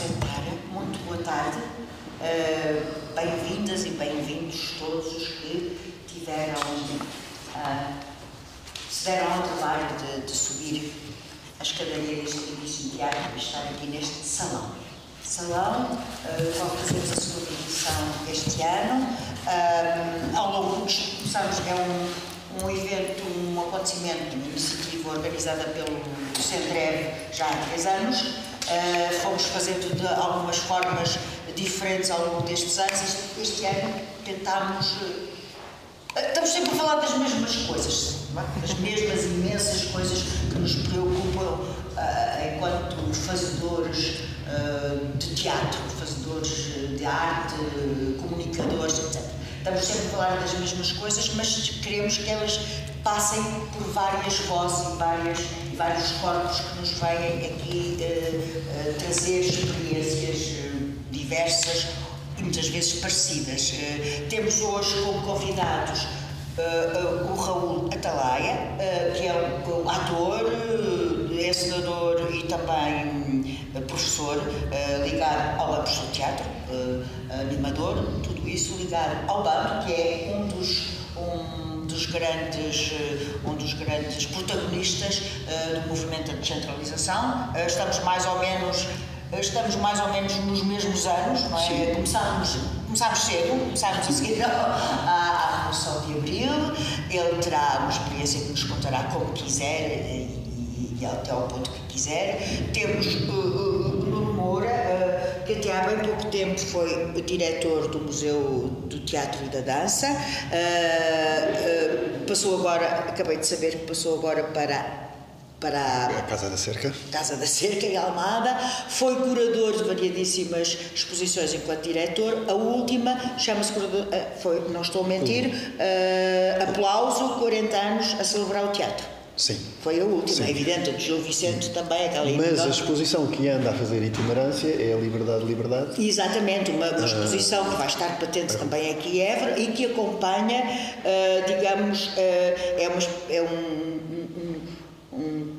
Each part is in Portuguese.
apresentar. Muito boa tarde. Bem-vindas e bem-vindos todos os que se deram ao trabalho de subir as escadarias de início de ano e estar aqui neste salão. Qual fazemos a segunda edição este ano. Ao longo dos começamos, é um evento, um acontecimento, uma iniciativa organizada pelo Centrev já há 3 anos. Fomos fazendo de algumas formas diferentes ao longo destes anos. Este ano tentámos... Estamos sempre a falar das mesmas coisas, das mesmas imensas coisas que nos preocupam enquanto fazedores de teatro, fazedores de arte, comunicadores, etc. Estamos sempre a falar das mesmas coisas, mas queremos que elas passem por várias vozes e vários corpos que nos vêm aqui trazer experiências diversas e muitas vezes parecidas. Temos hoje como convidados o Raul Atalaia, que é um ator, encenador e também professor, ligado ao professor de teatro, animador, tudo isso ligado ao bando, que é um dos grandes protagonistas do movimento de descentralização. Estamos mais ou menos nos mesmos anos, não é? Começámos cedo, começámos a seguir à Revolução de Abril. Ele terá uma experiência que nos contará como quiser e até ao ponto que quiser. Temos Nuno Moura, que até há bem pouco tempo foi diretor do Museu do Teatro e da Dança. Passou agora, acabei de saber que passou agora para a Casa da Cerca. Casa da Cerca, em Almada. Foi curador de variadíssimas exposições enquanto diretor. A última chama-se, não estou a mentir, Aplauso, 40 anos a celebrar o teatro. Sim. Foi a última, sim. É evidente, de Gil Vicente também. Mas a exposição que anda a fazer itinerância é a Liberdade. Exatamente, uma exposição que vai estar patente também aqui em Évora e que acompanha, digamos, é um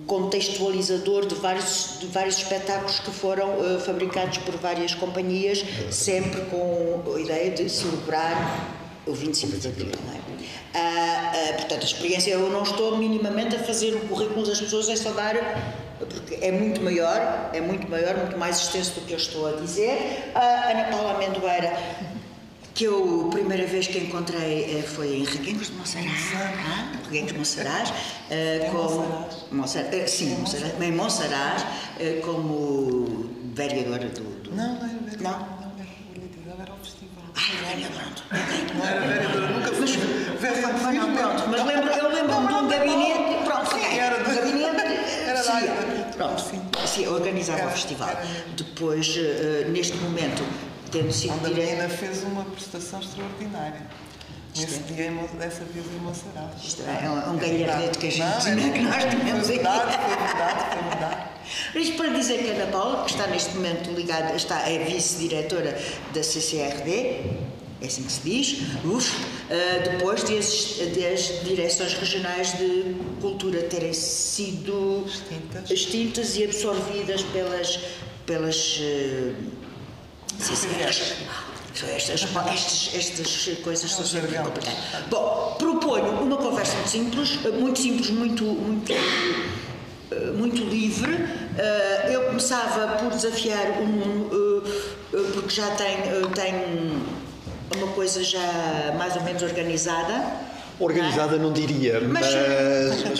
contextualizador de vários espetáculos que foram fabricados por várias companhias, sempre com a ideia de celebrar o 25 de Abril. Não é? Portanto, a experiência, eu não estou minimamente a fazer o currículo das pessoas, é só dar, porque é muito maior, muito mais extenso do que eu estou a dizer. A Ana Paula Amendoeira, que eu, a primeira vez que encontrei foi em Reguengos de Monsaraz, em Monsaraz, como vereadora do... Não era vereadora. Não? Era o festival. Não era vereadora, nunca fui vereadora. Pronto, mas eu lembro-me de um gabinete, pronto, era do gabinete, era da área. Pronto, sim, organizava o festival. Depois, neste momento, tendo sido a menina fez uma prestação extraordinária. Dessa vez em Monserrat. Isto é um galhardete que a gente que nós temos aqui. Foi verdade. Isto para dizer que a Ana Paula, que está neste momento ligada, é vice-diretora da CCRD, é assim que se diz, depois das direções regionais de cultura terem sido extintas e absorvidas pelas CCRs. Estas coisas são sempre complicadas. Bom, proponho uma conversa muito livre. Eu começava por desafiar o Nuno, porque já tem uma coisa já mais ou menos organizada. Organizada não diria, mas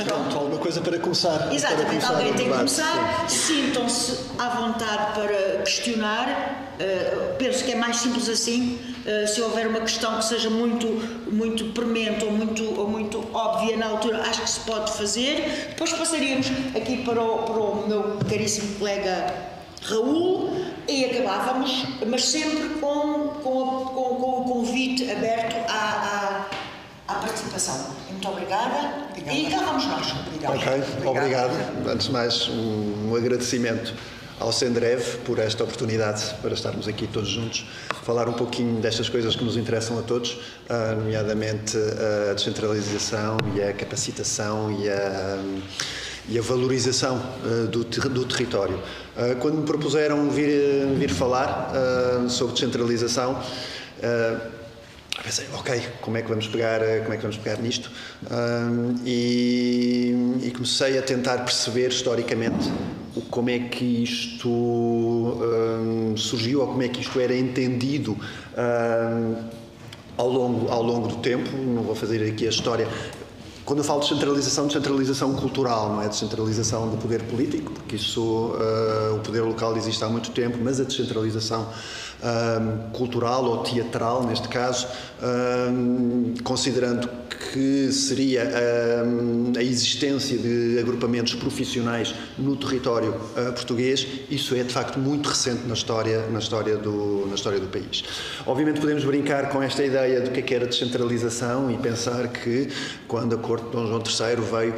pronto, alguma coisa para começar. Exatamente, alguém tem que começar. Sintam-se à vontade para questionar. Penso que é mais simples assim. Se houver uma questão que seja muito premente ou muito óbvia na altura, acho que se pode fazer. Depois passaríamos aqui para o meu caríssimo colega Raul e acabávamos, mas sempre com o convite aberto à participação. Muito obrigada. E cá vamos nós. Ok, obrigado. Antes de mais, um agradecimento ao Centrev por esta oportunidade para estarmos aqui todos juntos, falar um pouquinho destas coisas que nos interessam a todos, nomeadamente a descentralização e a capacitação e a valorização do território. Quando me propuseram vir falar sobre descentralização, pensei, ok, como é que vamos pegar nisto? E comecei a tentar perceber historicamente como é que isto surgiu, ou como é que isto era entendido ao longo do tempo. Não vou fazer aqui a história. Quando eu falo de descentralização cultural, não é descentralização do poder político, porque isso, o poder local existe há muito tempo, mas a descentralização cultural ou teatral, neste caso, considerando que seria a existência de agrupamentos profissionais no território português, isso é de facto muito recente na história do país. Obviamente podemos brincar com esta ideia do que era descentralização e pensar que quando a corte de Dom João III veio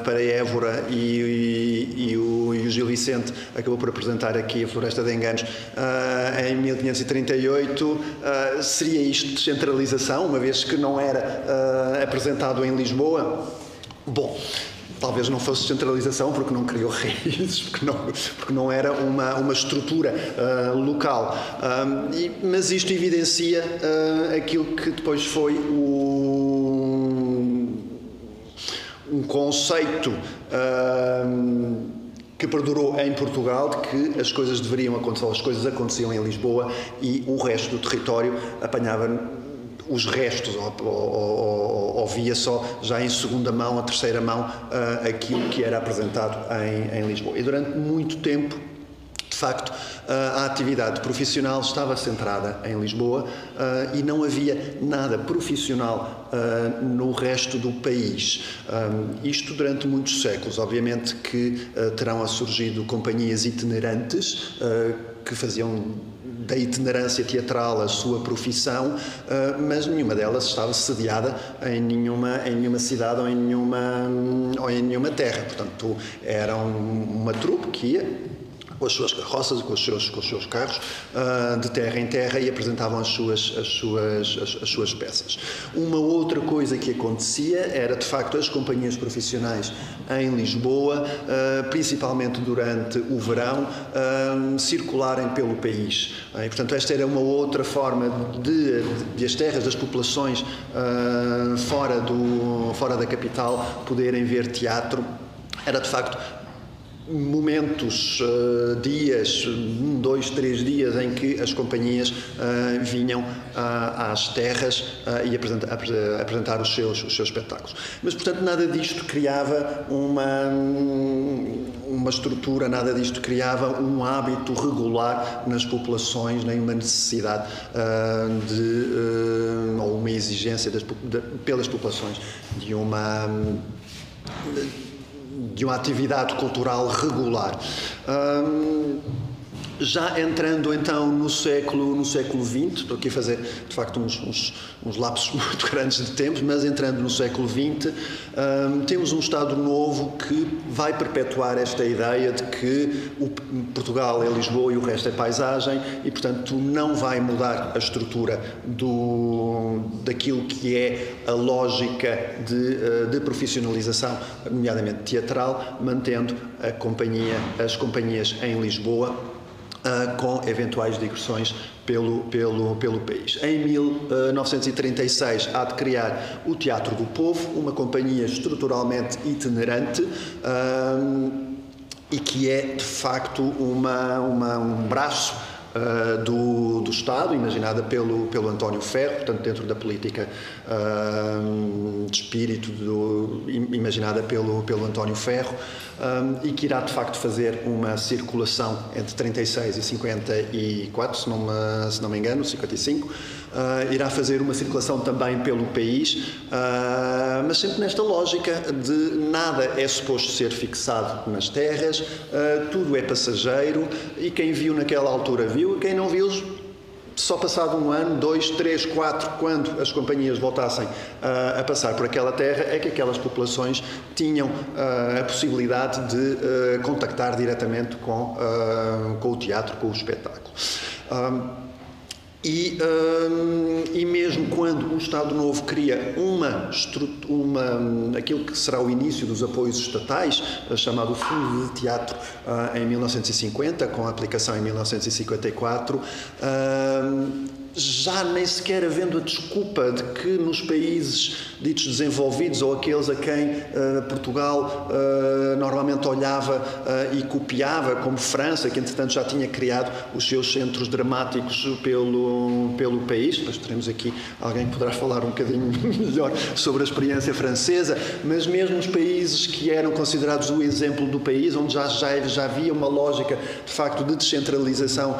para Évora e o Gil Vicente acabou por apresentar aqui a Floresta de Enganos em 1538, seria isto descentralização, uma vez que não era apresentado em Lisboa? Bom, talvez não fosse descentralização porque não criou raízes, porque não era uma estrutura local. Mas isto evidencia aquilo que depois foi um conceito que perdurou em Portugal, de que as coisas deveriam acontecer, as coisas aconteciam em Lisboa e o resto do território apanhava os restos, ou via só já em segunda mão, a terceira mão, aquilo que era apresentado em Lisboa. E durante muito tempo, de facto, a atividade profissional estava centrada em Lisboa e não havia nada profissional no resto do país. Isto durante muitos séculos. Obviamente que terão surgido companhias itinerantes que faziam da itinerância teatral a sua profissão, mas nenhuma delas estava sediada em nenhuma cidade ou em nenhuma terra. Portanto, era uma trupe que ia com as suas carroças e com os seus carros de terra em terra e apresentavam as suas peças. Uma outra coisa que acontecia era, de facto, as companhias profissionais em Lisboa, principalmente durante o verão, circularem pelo país. E, portanto, esta era uma outra forma de as terras das populações fora da capital poderem ver teatro. Era, de facto, momentos, dias, 2, 3 dias em que as companhias vinham às terras e apresentar os seus espetáculos. Mas, portanto, nada disto criava uma estrutura, nada disto criava um hábito regular nas populações, nem uma necessidade ou uma exigência pelas populações de uma atividade cultural regular. Já entrando então no século XX, estou aqui a fazer de facto uns lapsos muito grandes de tempo, mas entrando no século XX, temos um Estado Novo que vai perpetuar esta ideia de que Portugal é Lisboa e o resto é paisagem e, portanto, não vai mudar a estrutura daquilo que é a lógica de profissionalização, nomeadamente teatral, mantendo as companhias em Lisboa, com eventuais digressões pelo país. Em 1936 há de criar o Teatro do Povo, uma companhia estruturalmente itinerante e que é, de facto, um braço do Estado, imaginada pelo António Ferro, portanto dentro da política de espírito imaginada pelo António Ferro, e que irá de facto fazer uma circulação entre 36 e 54, se não me engano, 55, irá fazer uma circulação também pelo país, mas sempre nesta lógica de nada é suposto ser fixado nas terras, tudo é passageiro e quem viu naquela altura viu, e quem não viu, só passado 1 ano, 2, 3, 4, quando as companhias voltassem a passar por aquela terra, é que aquelas populações tinham a possibilidade de contactar diretamente com o teatro, com o espetáculo. E mesmo quando o Estado Novo cria aquilo que será o início dos apoios estatais, chamado Fundo de Teatro, em 1950, com a aplicação em 1954, já nem sequer havendo a desculpa de que nos países ditos desenvolvidos ou aqueles a quem Portugal normalmente olhava e copiava, como França, que entretanto já tinha criado os seus centros dramáticos pelo país. Depois teremos aqui alguém que poderá falar um bocadinho melhor sobre a experiência francesa, mas mesmo os países que eram considerados o exemplo do país, onde já havia uma lógica de facto de descentralização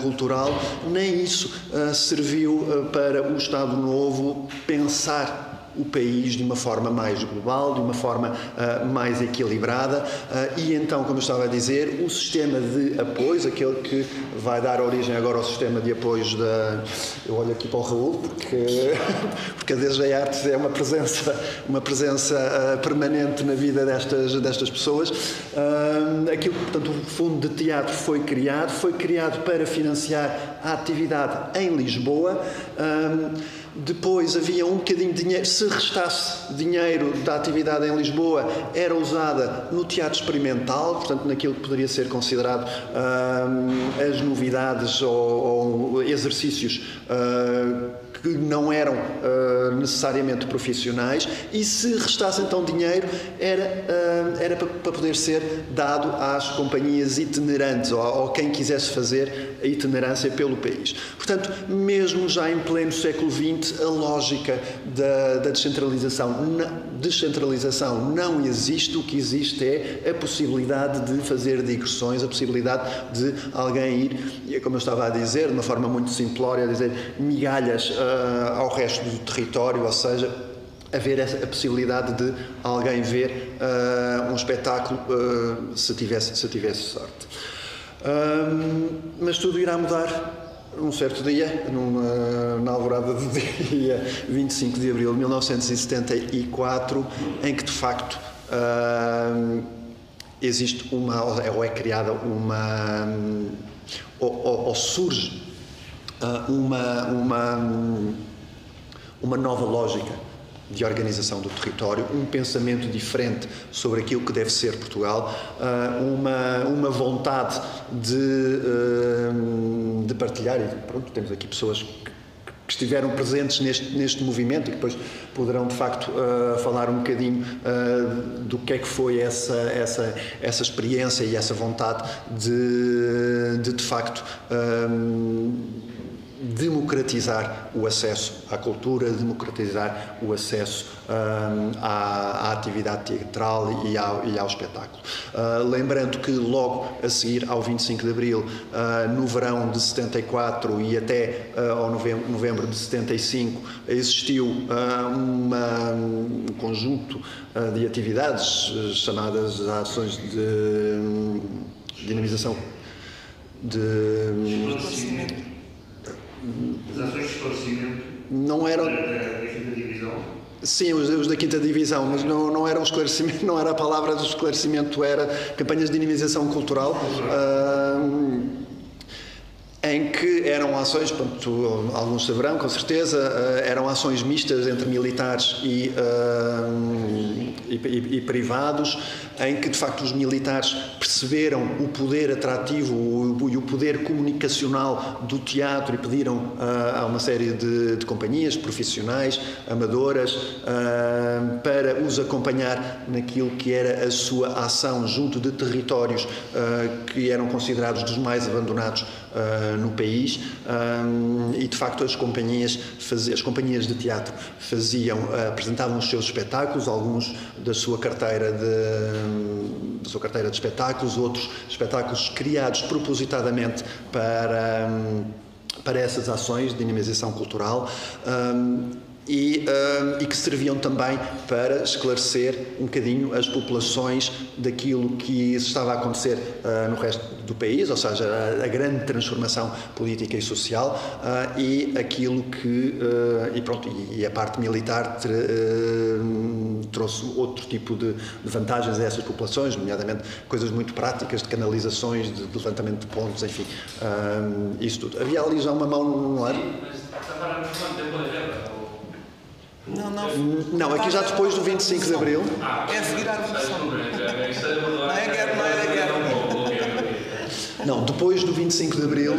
cultural, nem isso serviu para o Estado Novo pensar o país de uma forma mais global, de uma forma mais equilibrada, e então, como eu estava a dizer, o sistema de apoios, aquele que vai dar origem agora ao sistema de apoios eu olho aqui para o Raul, porque a DG Artes é uma presença permanente na vida destas pessoas. Portanto, o Fundo de Teatro foi criado para financiar a atividade em Lisboa. Depois havia um bocadinho de dinheiro, se restasse dinheiro da atividade em Lisboa, era usada no teatro experimental, portanto naquilo que poderia ser considerado as novidades ou exercícios que não eram necessariamente profissionais, e se restasse então dinheiro era para poder ser dado às companhias itinerantes ou quem quisesse fazer a itinerância pelo país. Portanto, mesmo já em pleno século XX, a lógica da descentralização não existe. O que existe é a possibilidade de fazer digressões, a possibilidade de alguém ir, e como eu estava a dizer, de uma forma muito simplória, a dizer migalhas ao resto do território, ou seja, haver a possibilidade de alguém ver um espetáculo se tivesse sorte. Mas tudo irá mudar um certo dia, na alvorada do dia 25 de abril de 1974, em que de facto existe ou é criada ou surge uma nova lógica de organização do território, um pensamento diferente sobre aquilo que deve ser Portugal, uma vontade de partilhar, e pronto, temos aqui pessoas que estiveram presentes neste movimento e que depois poderão de facto falar um bocadinho do que é que foi essa experiência e essa vontade de facto democratizar o acesso à cultura, democratizar o acesso à atividade teatral e ao espetáculo. Lembrando que logo a seguir ao 25 de Abril, no verão de 74 e até ao novembro de 75, existiu um conjunto de atividades chamadas ações de dinamização As ações de esclarecimento não eram da quinta divisão? Sim, os da quinta divisão, mas não era um esclarecimento, não era a palavra do esclarecimento, era campanhas de dinamização cultural, em que eram ações, portanto, alguns saberão, com certeza, eram ações mistas entre militares e privados, em que de facto os militares perceberam o poder atrativo e o poder comunicacional do teatro e pediram a uma série de companhias profissionais, amadoras, para os acompanhar naquilo que era a sua ação junto de territórios que eram considerados dos mais abandonados no país, e de facto as companhias de teatro apresentavam os seus espetáculos, alguns da sua carteira de espetáculos, outros espetáculos criados propositadamente para essas ações de dinamização cultural. e que serviam também para esclarecer um bocadinho as populações daquilo que estava a acontecer no resto do país, ou seja, a grande transformação política e social, e aquilo que e a parte militar trouxe outro tipo de vantagens a essas populações, nomeadamente coisas muito práticas de canalizações, de levantamento de pontos, enfim, isso tudo. Havia ali já uma mão no ar? Não, aqui já depois do 25 de Abril. É a seguir à Revolução. Não é guerra, não era guerra. Não, depois do 25 de Abril,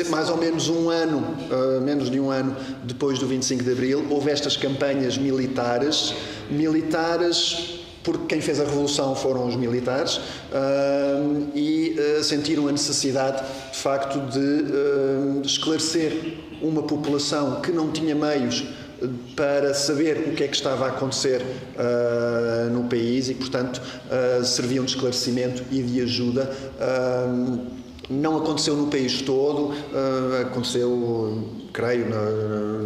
mais ou menos um ano, menos de um ano depois do 25 de Abril, houve estas campanhas militares, porque quem fez a Revolução foram os militares, e sentiram a necessidade, de facto, de esclarecer uma população que não tinha meios para saber o que é que estava a acontecer no país e, portanto, serviam de esclarecimento e de ajuda. Não aconteceu no país todo, aconteceu, creio,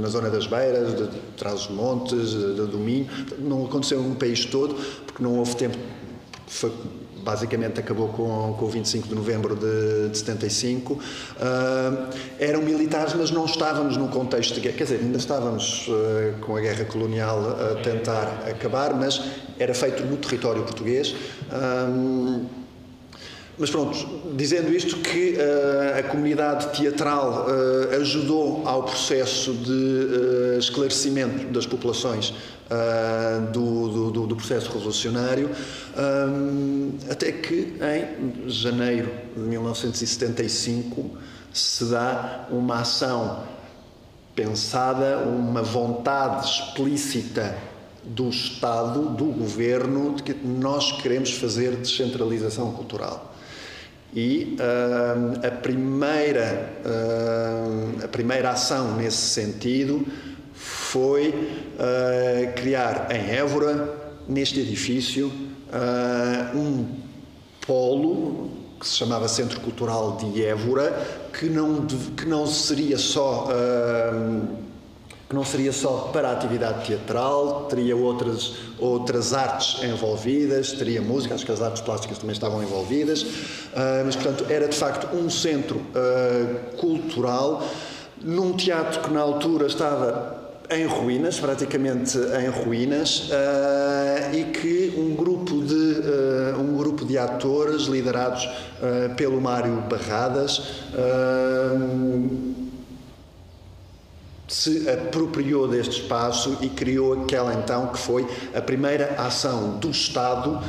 na zona das Beiras, de Trás-os-Montes, do Minho. Não aconteceu no país todo, porque não houve tempo. Basicamente acabou com o 25 de novembro de 75. Eram militares, mas não estávamos num contexto de guerra. Quer dizer, ainda estávamos com a guerra colonial a tentar acabar, mas era feito no território português. Mas pronto, dizendo isto, que a comunidade teatral ajudou ao processo de esclarecimento das populações do processo revolucionário, até que em janeiro de 1975 se dá uma ação pensada, uma vontade explícita do Estado, do Governo, de que nós queremos fazer descentralização cultural. E a primeira ação nesse sentido foi criar em Évora, neste edifício, um polo que se chamava Centro Cultural de Évora, que não seria só para a atividade teatral, teria outras artes envolvidas, teria música, acho que as artes plásticas também estavam envolvidas, mas, portanto, era de facto um centro cultural, num teatro que na altura estava em ruínas, praticamente em ruínas, e que um grupo de atores liderados pelo Mário Barradas se apropriou deste espaço e criou aquela então que foi a primeira ação do Estado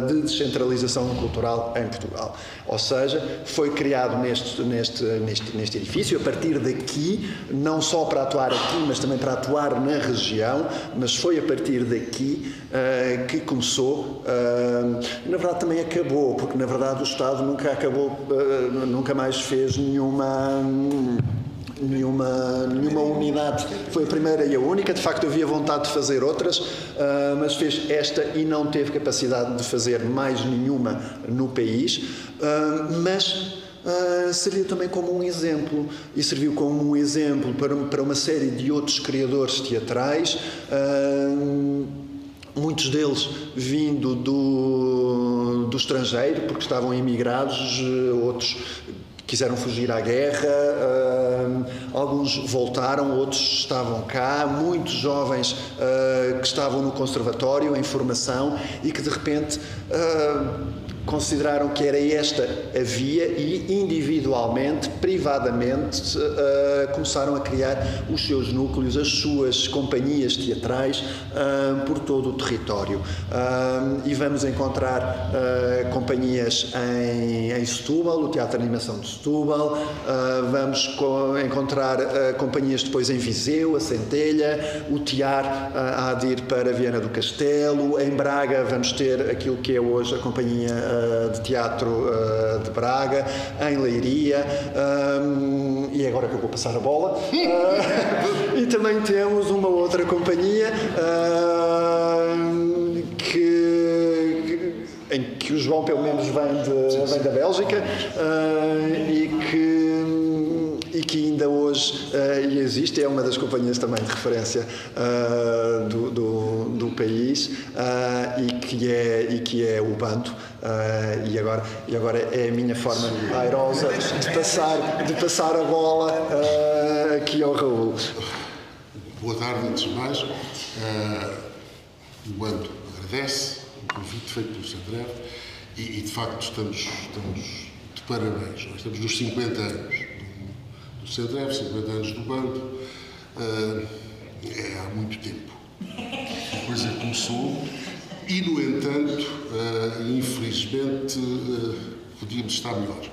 de descentralização cultural em Portugal. Ou seja, foi criado neste edifício, a partir daqui, não só para atuar aqui, mas também para atuar na região, mas foi a partir daqui que começou, na verdade também acabou, porque na verdade o Estado nunca acabou, nunca mais fez nenhuma unidade, foi a primeira e a única. De facto havia vontade de fazer outras, mas fez esta e não teve capacidade de fazer mais nenhuma no país, mas serviu também como um exemplo, e serviu como um exemplo para uma série de outros criadores teatrais, muitos deles vindo do estrangeiro, porque estavam emigrados, outros quiseram fugir à guerra, alguns voltaram, outros estavam cá, muitos jovens que estavam no conservatório em formação e que de repente consideraram que era esta a via e individualmente, privadamente, começaram a criar os seus núcleos, as suas companhias teatrais por todo o território. E vamos encontrar companhias em Setúbal, o Teatro de Animação de Setúbal, vamos encontrar companhias depois em Viseu, a Centelha, o Tear há de ir para Viana do Castelo, em Braga vamos ter aquilo que é hoje a Companhia de Teatro de Braga, em Leiria, e agora que eu vou passar a bola, e também temos uma outra companhia em que o João pelo menos vem da Bélgica, e que ainda hoje hoje existe, é uma das companhias também de referência do país, e que é o Bando, e agora é a minha forma airosa de passar a bola aqui ao Raul. Boa tarde, antes de mais. O Bando agradece o convite feito pelo Sandré e de facto estamos de parabéns. Nós estamos nos 50 anos do Sandré, 50 anos do Bando. É há muito tempo. A coisa começou e, no entanto, infelizmente, podíamos estar melhor.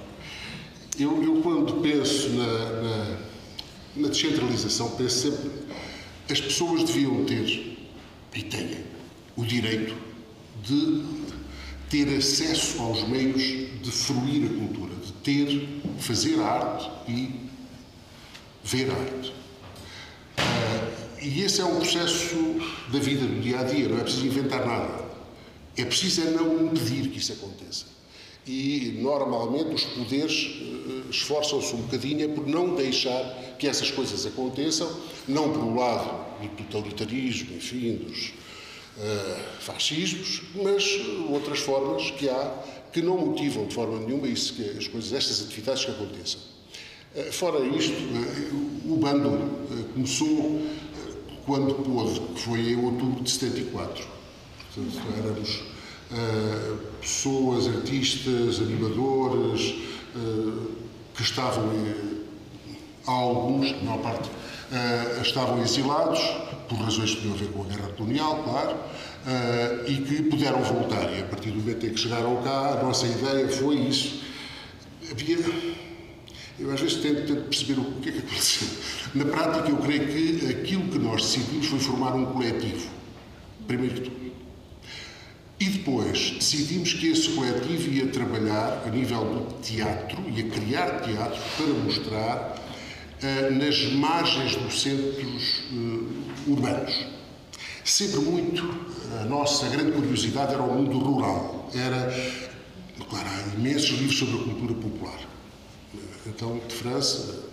Eu quando penso na descentralização, penso sempre que as pessoas deviam ter, e têm, o direito de ter acesso aos meios de fruir a cultura, de fazer a arte e ver a arte. E esse é um processo da vida, do dia-a-dia, não é preciso inventar nada. É preciso não impedir que isso aconteça. E, normalmente, os poderes esforçam-se um bocadinho por não deixar que essas coisas aconteçam, não pelo lado do totalitarismo, enfim, dos fascismos, mas outras formas que há que não motivam de forma nenhuma isso, que as coisas, estas atividades que aconteçam. Fora isto, o Bando começou quando pôde, que foi em outubro de 74. Portanto, éramos pessoas, artistas, animadores, que estavam, alguns, a maior parte, estavam exilados, por razões que tinham a ver com a guerra colonial, claro, e que puderam voltar. E a partir do momento em que chegaram cá, a nossa ideia foi isso. Eu às vezes tento perceber o que é que aconteceu. Na prática, eu creio que aquilo que nós decidimos foi formar um coletivo, primeiro que tudo. E depois decidimos que esse coletivo ia trabalhar a nível do teatro, ia criar teatro para mostrar nas margens dos centros urbanos. Sempre muito, a nossa grande curiosidade era o mundo rural. Claro, há imensos livros sobre a cultura popular. Então, de França,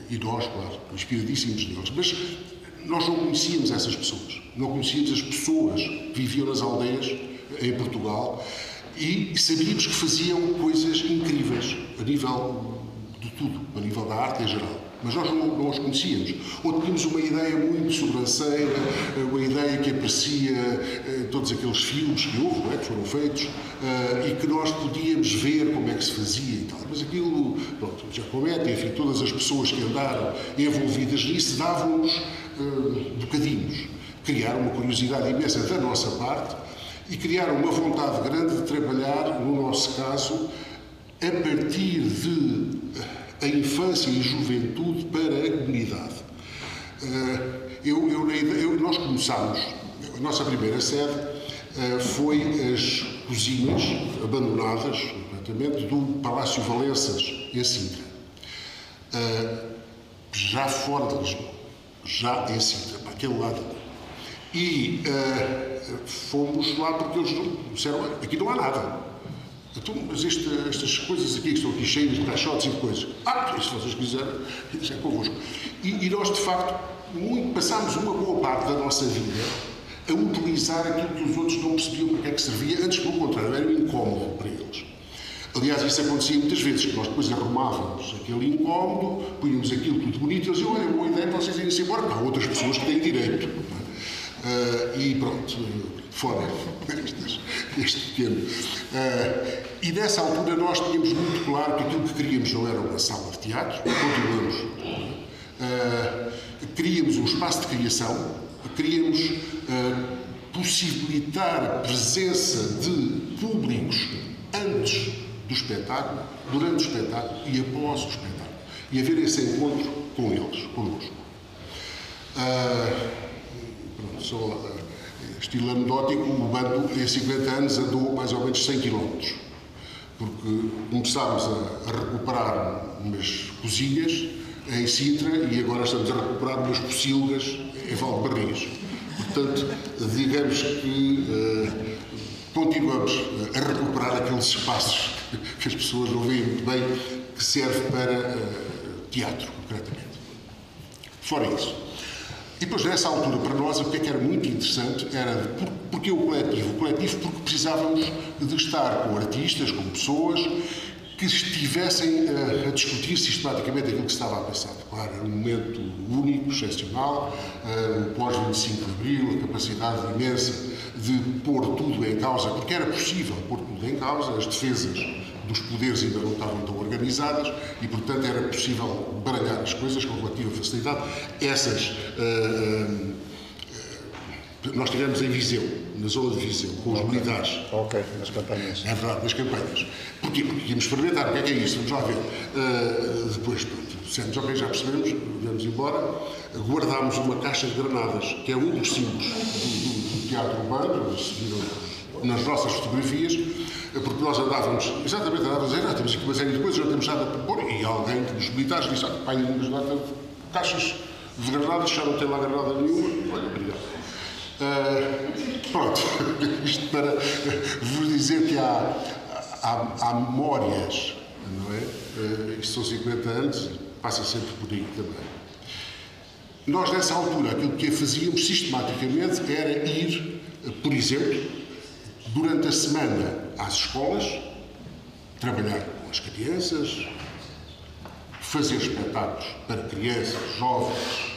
e nós, claro, inspiradíssimos neles. Mas nós não conhecíamos essas pessoas. Não conhecíamos as pessoas que viviam nas aldeias, em Portugal, e sabíamos que faziam coisas incríveis, a nível de tudo, a nível da arte em geral. Mas nós não os conhecíamos. Ou tínhamos uma ideia muito sobranceira, uma ideia que aparecia em todos aqueles filmes que houve, que foram feitos, e que nós podíamos ver como é que se fazia e tal. Mas aquilo, pronto, Giacometti, enfim, todas as pessoas que andaram envolvidas nisso davam-nos bocadinhos. Criaram uma curiosidade imensa da nossa parte e criaram uma vontade grande de trabalhar, no nosso caso, a partir de a infância e juventude para a comunidade. Nós começámos, a nossa primeira sede foi as cozinhas abandonadas completamente do Palácio Valenças, em Sintra. Já fora de Lisboa, já em Sintra, para aquele lado. E fomos lá porque eles disseram, aqui não há nada. Então, mas estas coisas aqui que estão aqui cheias de caixotes e de coisas, se vocês quiserem, isso é convosco. E nós, de facto, passámos uma boa parte da nossa vida a utilizar aquilo que os outros não percebiam para que é que servia, antes, pelo contrário, era um incómodo para eles. Aliás, isso acontecia muitas vezes, que nós depois arrumávamos aquele incómodo, punhamos aquilo tudo bonito, e eles diziam, olha, boa ideia para vocês irem-se embora, porque há outras pessoas que têm direito. E pronto, fora este tema. E nessa altura nós tínhamos muito claro que aquilo que queríamos não era uma sala de teatro, continuamos. Queríamos um espaço de criação, queríamos possibilitar a presença de públicos antes do espetáculo, durante o espetáculo e após o espetáculo. E haver esse encontro com eles, connosco. Só estilo anedótico, o Bando em 50 anos andou mais ou menos 100 km, porque começámos a recuperar umas cozinhas em Sintra e agora estamos a recuperar umas pocilgas em Valdebarris. Portanto, digamos que continuamos a recuperar aqueles espaços que as pessoas não veem muito bem, que serve para teatro, concretamente. Fora isso. E depois, nessa altura, para nós, o que é que era muito interessante era porque o coletivo? O coletivo porque precisávamos de estar com artistas, com pessoas que estivessem a discutir sistematicamente aquilo que se estava a passar. Claro, era um momento único, excepcional, o pós-25 de Abril, a capacidade imensa de pôr tudo em causa, porque era possível pôr tudo em causa, as defesas dos poderes ainda não estavam tão organizadas e, portanto, era possível baralhar as coisas com relativa facilidade. Nós tivemos em Viseu, na zona de Viseu, com os militares. Ok, nas campanhas. É verdade, nas campanhas. Porquê? Porque íamos experimentar. O que é isso? Vamos lá ver. Depois, dissemos, ok, já percebemos, vamos embora. Guardámos uma caixa de granadas, que é um dos símbolos do teatro urbano, se viram nas nossas fotografias, porque nós andávamos a dizer, temos aqui uma série de coisas, não temos nada para pôr, e alguém dos militares disse, pai, umas caixas de granadas, já não tem lá granada nenhuma. Olha, obrigado. Pronto, isto para vos dizer que há memórias, não é? Isto são 50 anos, passa sempre por aí também. Nós, nessa altura, aquilo que fazíamos sistematicamente era ir, por exemplo, durante a semana às escolas, trabalhar com as crianças, fazer espetáculos para crianças, jovens.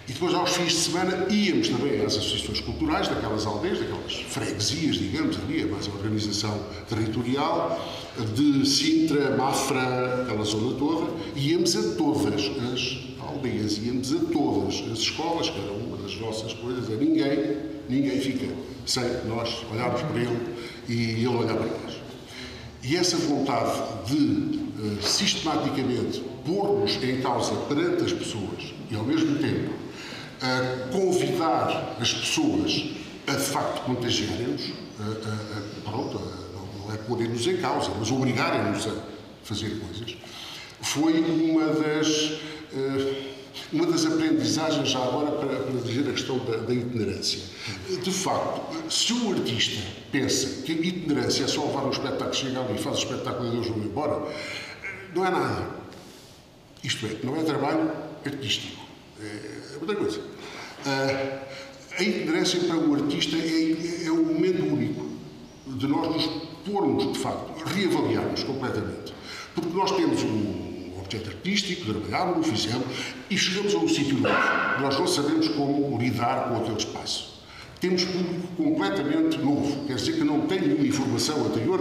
E depois, aos fins de semana, íamos também às associações culturais daquelas aldeias, daquelas freguesias, digamos, ali, a mais a organização territorial, de Sintra, Mafra, aquela zona toda, íamos a todas as aldeias, íamos a todas as escolas, que era uma das nossas coisas, ninguém fica sem nós olharmos para ele e ele olhar para nós. E essa vontade de, sistematicamente, pôr-nos em causa perante as pessoas e, ao mesmo tempo, convidar as pessoas a, de facto, contagiarem-nos, não é porem-nos em causa, mas obrigarem-nos a fazer coisas, foi uma das aprendizagens, já agora, para dizer a questão da itinerância. De facto, se um artista pensa que a itinerância é só levar um espetáculo, chega ali e faz o espetáculo e Deus vai embora, não é nada. Isto é, não é trabalho artístico. É outra coisa. A itinerância para o artista é um momento único de nós nos pormos, de facto, reavaliarmos completamente. Porque nós temos um objeto artístico, trabalhámos, fizemos, e chegamos a um sítio novo. Nós não sabemos como lidar com aquele espaço. Temos público completamente novo, quer dizer que não tem nenhuma informação anterior,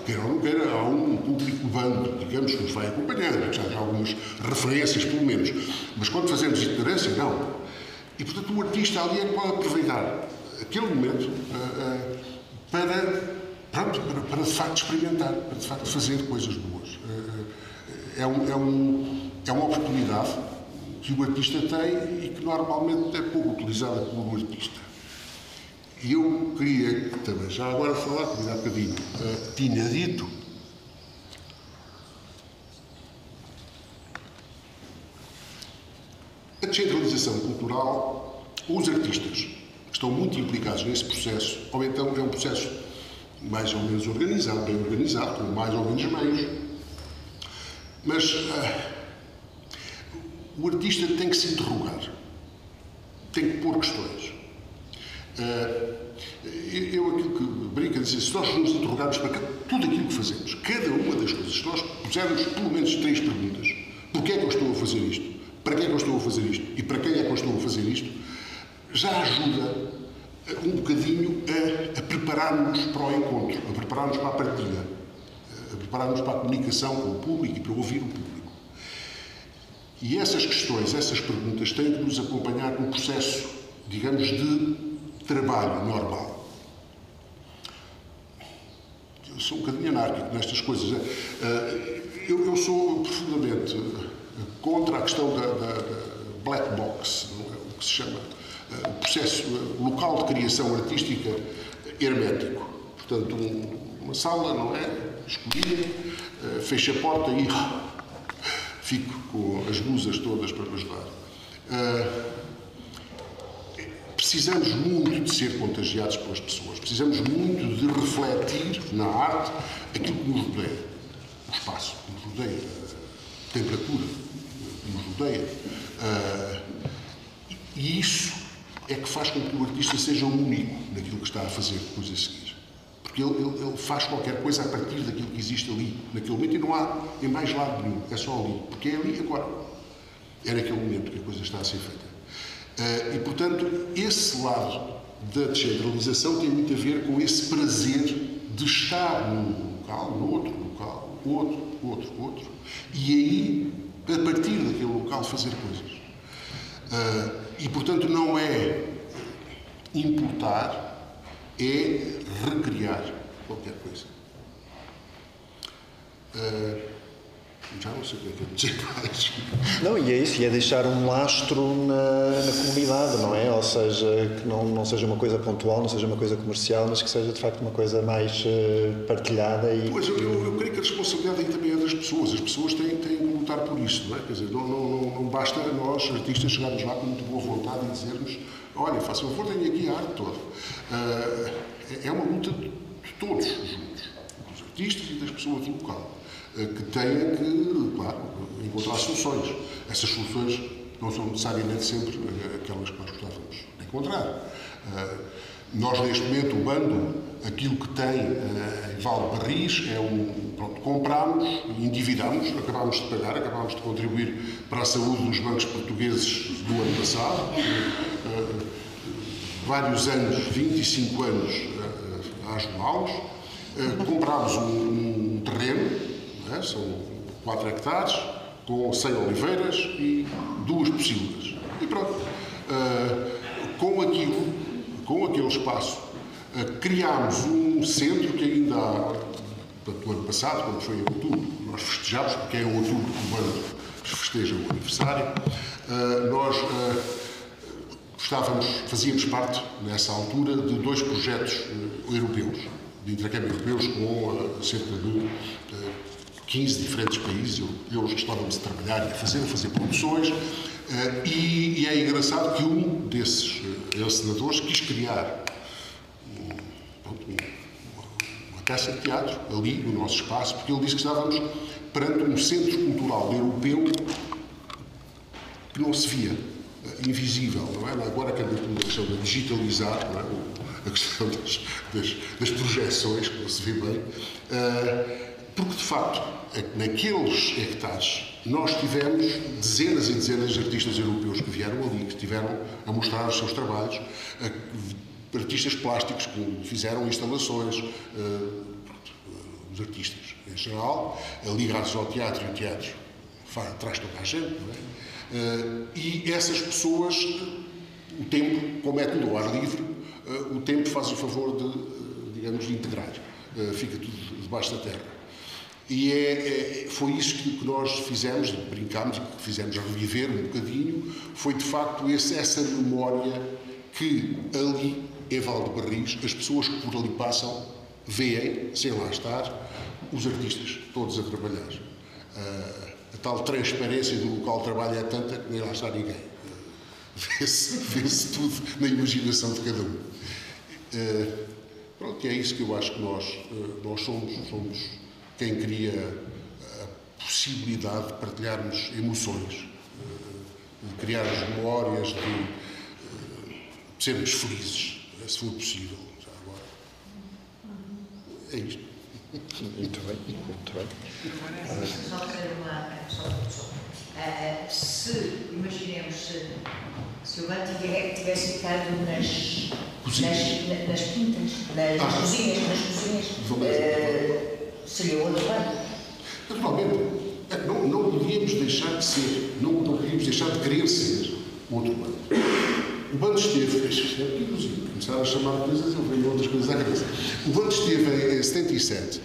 queira ou não queira, há um público bando, digamos, que nos vai acompanhando, já há algumas referências, pelo menos. Mas quando fazemos itinerância, não. E, portanto, o artista ali é que pode aproveitar aquele momento para de facto experimentar, para de facto fazer coisas boas. É uma oportunidade que o artista tem e que normalmente é pouco utilizada pelo artista. E eu queria também, já agora falar, como há bocadinho tinha dito, a descentralização cultural, os artistas que estão muito implicados nesse processo, ou então é um processo mais ou menos organizado, bem organizado, com mais ou menos meios, mas o artista tem que se interrogar, tem que pôr questões. Eu aquilo que brinco a dizer, se nós nos interrogarmos para tudo aquilo que fazemos, cada uma das coisas, se nós pusermos pelo menos 3 perguntas, porquê é que eu estou a fazer isto? Para que é que eu estou a fazer isto? E para quem é que eu estou a fazer isto? Já ajuda um bocadinho a preparar-nos para o encontro, a preparar-nos para a partilha, a preparar-nos para a comunicação com o público e para ouvir o público. E essas questões, essas perguntas têm que nos acompanhar num processo, digamos, de trabalho normal. Eu sou um bocadinho anárquico nestas coisas. Eu sou profundamente contra a questão da black box, o que se chama o processo local de criação artística hermético. Portanto, uma sala, não é? Escolhida, fecho a porta e fico com as musas todas para me ajudar. Precisamos muito de ser contagiados pelas pessoas, precisamos muito de refletir na arte aquilo que nos rodeia. rodeia, a temperatura que nos rodeia. E isso é que faz com que o artista seja único naquilo que está a fazer depois a seguir. Porque ele faz qualquer coisa a partir daquilo que existe ali, naquele momento, e não há em mais lado nenhum, é só ali. Porque é ali agora. É naquele momento que a coisa está a ser feita. E, portanto, esse lado da descentralização tem muito a ver com esse prazer de estar num local, no outro local, outro, e aí, a partir daquele local, fazer coisas. E, portanto, não é importar, é recriar qualquer coisa. Já não sei o que é que eu dizer mais. Não, e é isso, e é deixar um lastro na comunidade, não é? Ou seja, que não seja uma coisa pontual, não seja uma coisa comercial, mas que seja de facto uma coisa mais partilhada. E pois, eu creio que a responsabilidade aí também é das pessoas. As pessoas têm que lutar por isso, não é? Quer dizer, não basta nós, artistas, chegarmos lá com muito boa vontade e dizermos: olha, faça favor, tenho aqui a arte toda. É uma luta de todos juntos, dos artistas e das pessoas do local, que têm que, claro, encontrar soluções. Essas soluções não são necessariamente sempre aquelas que nós gostávamos de encontrar. Nós, neste momento, o bando, aquilo que tem em Valdebarris é pronto, comprámos, endividámos, acabámos de pagar, acabámos de contribuir para a saúde dos bancos portugueses do ano passado. Vários anos, 25 anos a ajudá-los. Comprámos um terreno, são 4 hectares, com 100 oliveiras e 2 pocilgas. E pronto. Com aquele espaço, criámos um centro que ainda há, do ano passado, quando foi em outubro, nós festejámos, porque é em outubro que o bando festeja o aniversário. Nós fazíamos parte, nessa altura, de 2 projetos europeus, de intercâmbio europeus, com cerca de 15 diferentes países europeus que estávamos a trabalhar e a fazer produções. E é engraçado que um desses encenadores quis criar uma peça de teatro ali no nosso espaço, porque ele disse que estávamos perante um centro cultural europeu que não se via, invisível, não é? Agora que andamos na questão de digitalizar, não é? A questão das projeções, que não se vê bem, porque de facto, naqueles hectares, nós tivemos dezenas e dezenas de artistas europeus que vieram ali, que estiveram a mostrar os seus trabalhos, artistas plásticos que fizeram instalações, os artistas em geral, ligados ao teatro, e o teatro traz toda a gente, não é? E essas pessoas, o tempo, como é tudo ao ar livre, o tempo faz o favor de, digamos, de integrar, fica tudo debaixo da terra. E foi isso que nós fizemos, brincámos e que fizemos reviver um bocadinho, foi de facto essa memória que ali, em Valdebarris, as pessoas que por ali passam, veem, sem lá estar, os artistas todos a trabalhar. A tal transparência do local de trabalho é tanta que nem lá está ninguém. Vê-se tudo na imaginação de cada um. Pronto, é isso que eu acho que nós somos quem cria a possibilidade de partilharmos emoções, de criarmos memórias, de sermos felizes, se for possível, já agora. É isto. Muito bem, muito bem. Só fazer uma questão. Imaginemos se o banco tivesse ficado nas quintas, nas cozinhas, seria outro banco? Naturalmente, não podíamos deixar de ser, não podíamos deixar de querer ser outro banco. O bando esteve, inclusive, começaram a chamar coisas, eu vejo outras coisas à cabeça. O bando esteve em 77.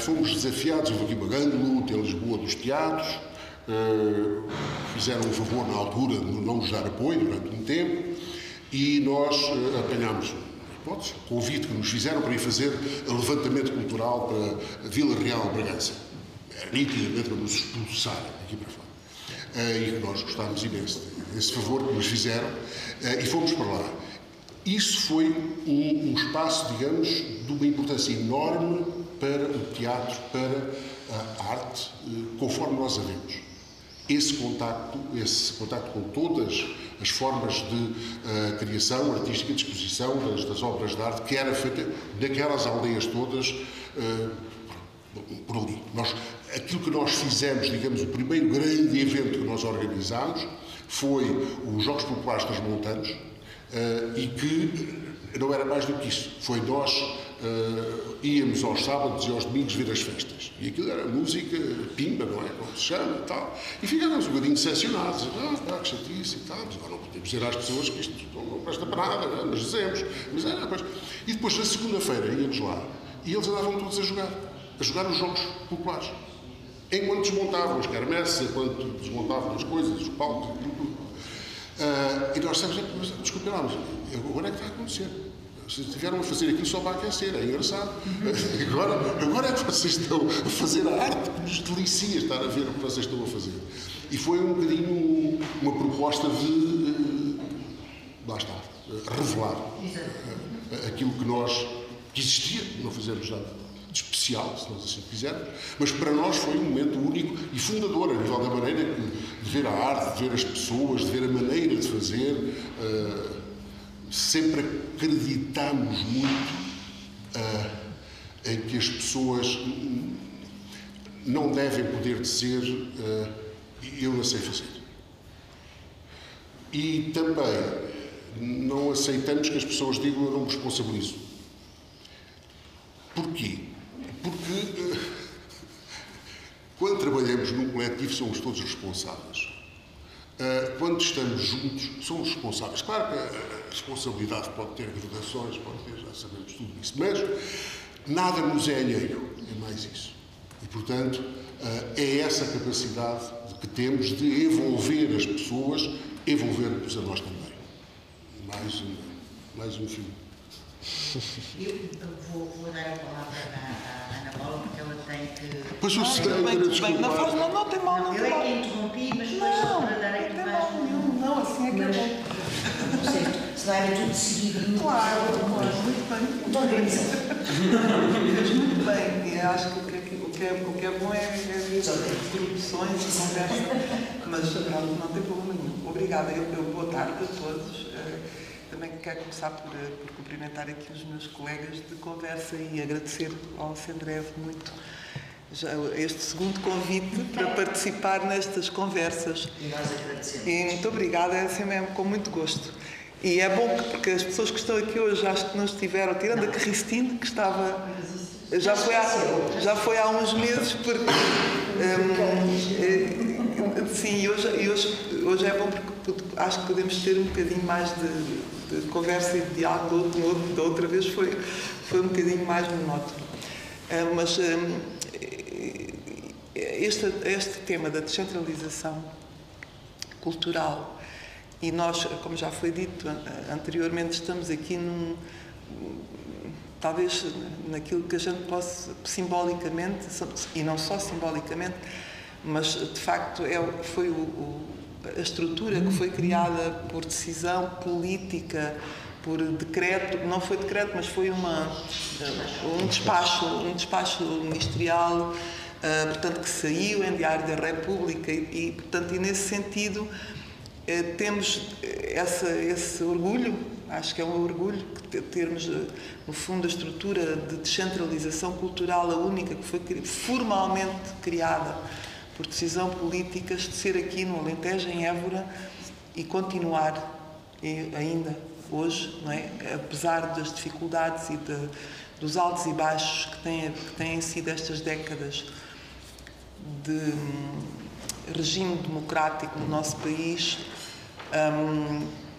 Fomos desafiados, houve aqui uma grande luta em Lisboa dos teatros, fizeram um favor na altura de não nos dar apoio durante um tempo, e nós apanhámos o convite que nos fizeram para ir fazer levantamento cultural para Vila Real de Bragança. Era nitidamente para nos expulsarem aqui para fora. E que nós gostávamos imenso desse favor que nos fizeram, e fomos para lá. Isso foi um espaço, digamos, de uma importância enorme para o teatro, para a arte conforme nós a vemos. Esse contacto com todas as formas de criação artística, de exposição das obras de arte, que era feita naquelas aldeias todas, por ali. Aquilo que nós fizemos, digamos, o primeiro grande evento que nós organizámos foi os Jogos Populares Transmontanos, e que não era mais do que isso. Foi nós íamos aos sábados e aos domingos ver as festas. E aquilo era música pimba, não é? Como se chama e tal. E ficávamos um bocadinho decepcionados. Que chatice e tal. Mas agora não podemos dizer às pessoas que isto não presta para nada, não é? Mas dizemos. E depois, na segunda-feira, íamos lá e eles andavam todos a jogar os Jogos Populares. Enquanto desmontavam as quermesses, enquanto desmontavam as coisas, os palcos, tudo. E nós sabemos, desculpem lá, mas agora é que está a acontecer. Vocês estiveram a fazer aquilo só para aquecer, é engraçado. Agora é que vocês estão a fazer a arte que nos delicia estar a ver o que vocês estão a fazer. E foi um bocadinho uma proposta de, lá está, revelar aquilo que existia, não fizemos nada de especial, se nós assim quisermos, mas para nós foi um momento único e fundador, a nível da maneira de ver a arte, de ver as pessoas, de ver a maneira de fazer. Sempre acreditamos muito em que as pessoas não devem poder dizer eu não sei fazer. E também não aceitamos que as pessoas digam eu não me responsabilizo. Porquê? Porque quando trabalhamos num coletivo somos todos responsáveis. Quando estamos juntos somos responsáveis. Claro que a responsabilidade pode ter gradações, já sabemos tudo isso, mas nada nos é alheio, é mais isso. E, portanto, é essa capacidade que temos de envolver as pessoas, envolver-nos a nós também. Mais um filme. Eu vou dar a palavra à Ana Paula, porque ela tem que... Pois eu sei, bem, não tem mal, não eu tem mal. é que interrompi, mas depois só para dar aqui mais um... Não, assim é que é bom. Não sei, se não era tudo seguido. Claro, muito bem. Muito organizado. Fez muito bem, e acho que o que é bom é interrupções e conversa, mas não tem problema nenhum. Obrigada, boa tarde a todos. Também quero começar por cumprimentar aqui os meus colegas de conversa e agradecer ao Sendrev muito este segundo convite para participar nestas conversas. E nós agradecemos. E muito obrigada, é sempre com muito gosto. E é bom porque as pessoas que estão aqui hoje acho que não estiveram, tirando a Cristine, que estava... Já foi há uns meses, porque... sim, hoje é bom porque acho que podemos ter um bocadinho mais de conversa e de diálogo. Da outra vez foi um bocadinho mais monótono. Mas este tema da descentralização cultural, e nós, como já foi dito anteriormente, estamos aqui talvez naquilo que a gente possa simbolicamente, e não só simbolicamente, mas de facto foi a estrutura que foi criada por decisão política, por decreto, não foi decreto, mas foi um despacho ministerial, portanto, que saiu em Diário da República e portanto, e nesse sentido temos esse orgulho, acho que é um orgulho termos, no fundo, a estrutura de descentralização cultural, a única que foi formalmente criada por decisão política, de ser aqui no Alentejo, em Évora, e continuar ainda hoje, não é? Apesar das dificuldades e dos altos e baixos que têm sido estas décadas de regime democrático no nosso país,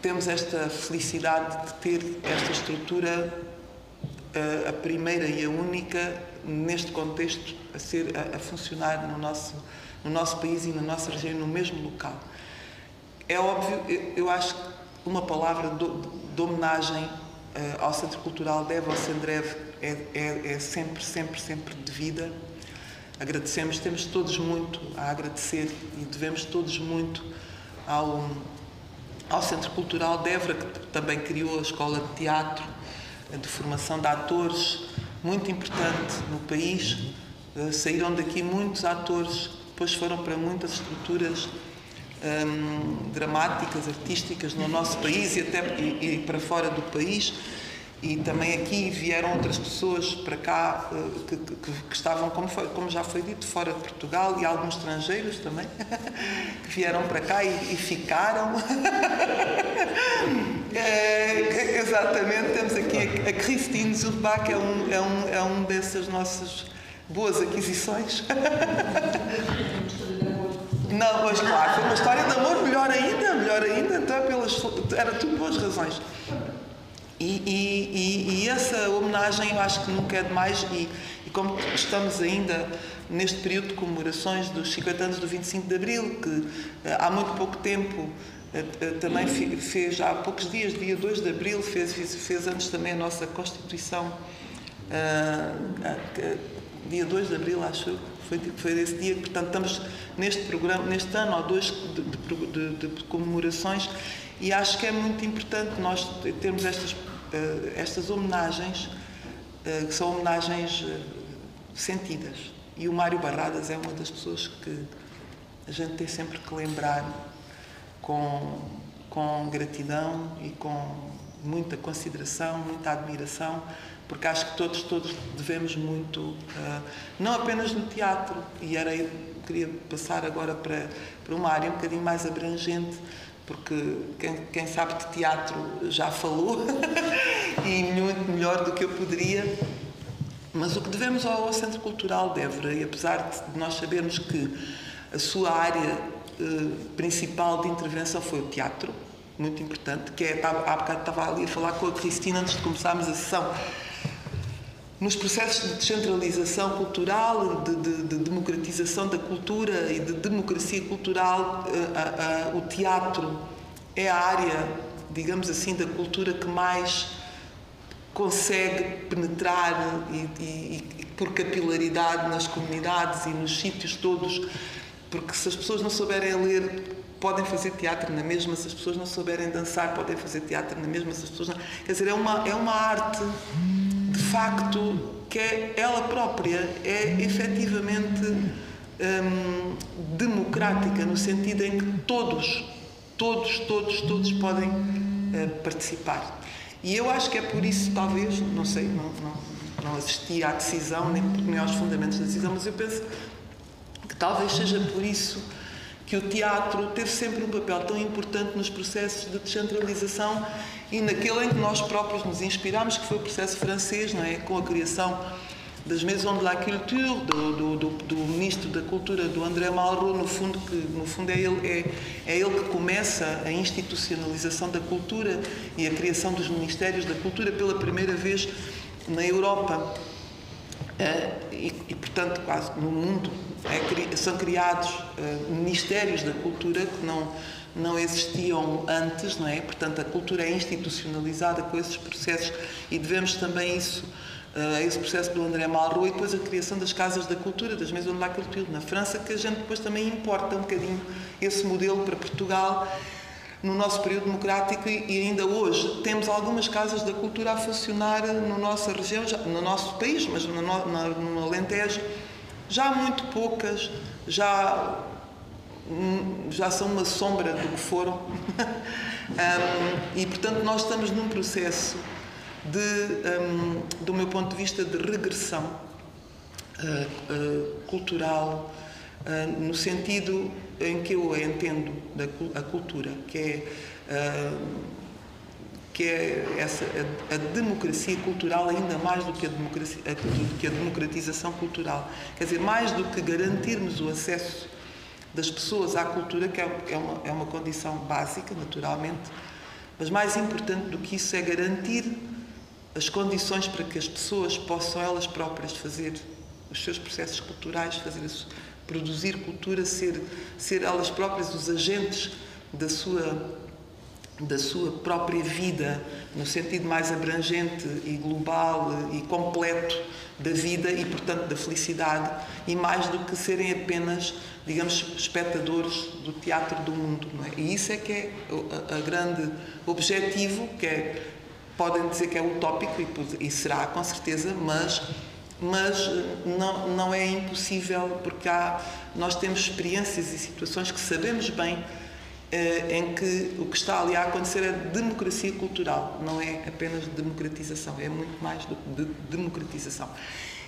temos esta felicidade de ter esta estrutura, a primeira e a única, neste contexto, a funcionar no nosso país e na nossa região, no mesmo local. É óbvio, eu acho que uma palavra de homenagem ao Centro Cultural deve ao Sendrev é sempre devida. Agradecemos, temos todos muito a agradecer e devemos todos muito ao Centro Cultural de Évora, que também criou a Escola de Teatro, de formação de atores, muito importante no país, Saíram daqui muitos atores, depois foram para muitas estruturas dramáticas, artísticas no nosso país e para fora do país. E também aqui vieram outras pessoas para cá que estavam, como já foi dito, fora de Portugal, e alguns estrangeiros também, que vieram para cá e ficaram. Exatamente, temos aqui a Christine Zurbach, que é um dessas nossas boas aquisições. Não, pois claro, foi uma história de amor, melhor ainda, então era tudo boas razões. E essa homenagem eu acho que nunca é demais, e como estamos ainda neste período de comemorações dos 50 anos do 25 de Abril, que há muito pouco tempo também fez, há poucos dias, dia 2 de Abril, fez antes também a nossa Constituição, dia 2 de Abril, acho, foi esse dia, portanto estamos neste programa, neste ano ou dois de comemorações, e acho que é muito importante nós termos estas homenagens, que são homenagens sentidas. E o Mário Barradas é uma das pessoas que a gente tem sempre que lembrar com gratidão e com muita consideração, muita admiração, porque acho que todos devemos muito, não apenas no teatro, e queria passar agora para uma área um bocadinho mais abrangente, porque quem sabe de teatro já falou e muito melhor do que eu poderia, mas o que devemos ao Centro Cultural de Évora, e apesar de nós sabermos que a sua área principal de intervenção foi o teatro, muito importante, há bocado estava ali a falar com a Cristina antes de começarmos a sessão, nos processos de descentralização cultural, de democratização da cultura e de democracia cultural, o teatro é a área, digamos assim, da cultura que mais consegue penetrar e por capilaridade nas comunidades e nos sítios todos, porque se as pessoas não souberem ler, podem fazer teatro na mesma, se as pessoas não souberem dançar, podem fazer teatro na mesma, se as pessoas não... Quer dizer, é uma arte, de facto, que ela própria é efetivamente democrática, no sentido em que todos podem participar. E eu acho que é por isso, talvez, não sei, não assisti à decisão, nem aos fundamentos da decisão, mas eu penso que talvez seja por isso que o teatro teve sempre um papel tão importante nos processos de descentralização e naquele em que nós próprios nos inspirámos, que foi o processo francês, não é? Com a criação das Maisons de la Culture, do Ministro da Cultura, do André Malraux, no fundo é ele que começa a institucionalização da cultura e a criação dos Ministérios da Cultura pela primeira vez na Europa. E portanto, quase no mundo, são criados ministérios da cultura que não existiam antes, não é? Portanto, a cultura é institucionalizada com esses processos e devemos também a esse processo do André Malraux e depois a criação das casas da cultura, das Maisons de la Culture na França, que a gente depois também importa um bocadinho esse modelo para Portugal no nosso período democrático e ainda hoje temos algumas casas da cultura a funcionar na nossa região, no nosso país, mas no Alentejo, já muito poucas, já são uma sombra do que foram. E portanto nós estamos num processo do meu ponto de vista de regressão cultural, no sentido em que eu entendo a cultura, que é a democracia cultural, ainda mais do que a democratização cultural. Quer dizer, mais do que garantirmos o acesso das pessoas à cultura, que é uma condição básica, naturalmente, mas mais importante do que isso é garantir as condições para que as pessoas possam elas próprias fazer os seus processos culturais, produzir cultura, ser elas próprias os agentes da sua própria vida, no sentido mais abrangente e global e completo da vida e, portanto, da felicidade, e mais do que serem apenas, digamos, espectadores do teatro do mundo, não é? E isso é que é o grande objetivo, podem dizer que é utópico, e será, com certeza, mas mas não é impossível, porque nós temos experiências e situações que sabemos bem em que o que está ali a acontecer é democracia cultural, não é apenas democratização, é muito mais do que democratização.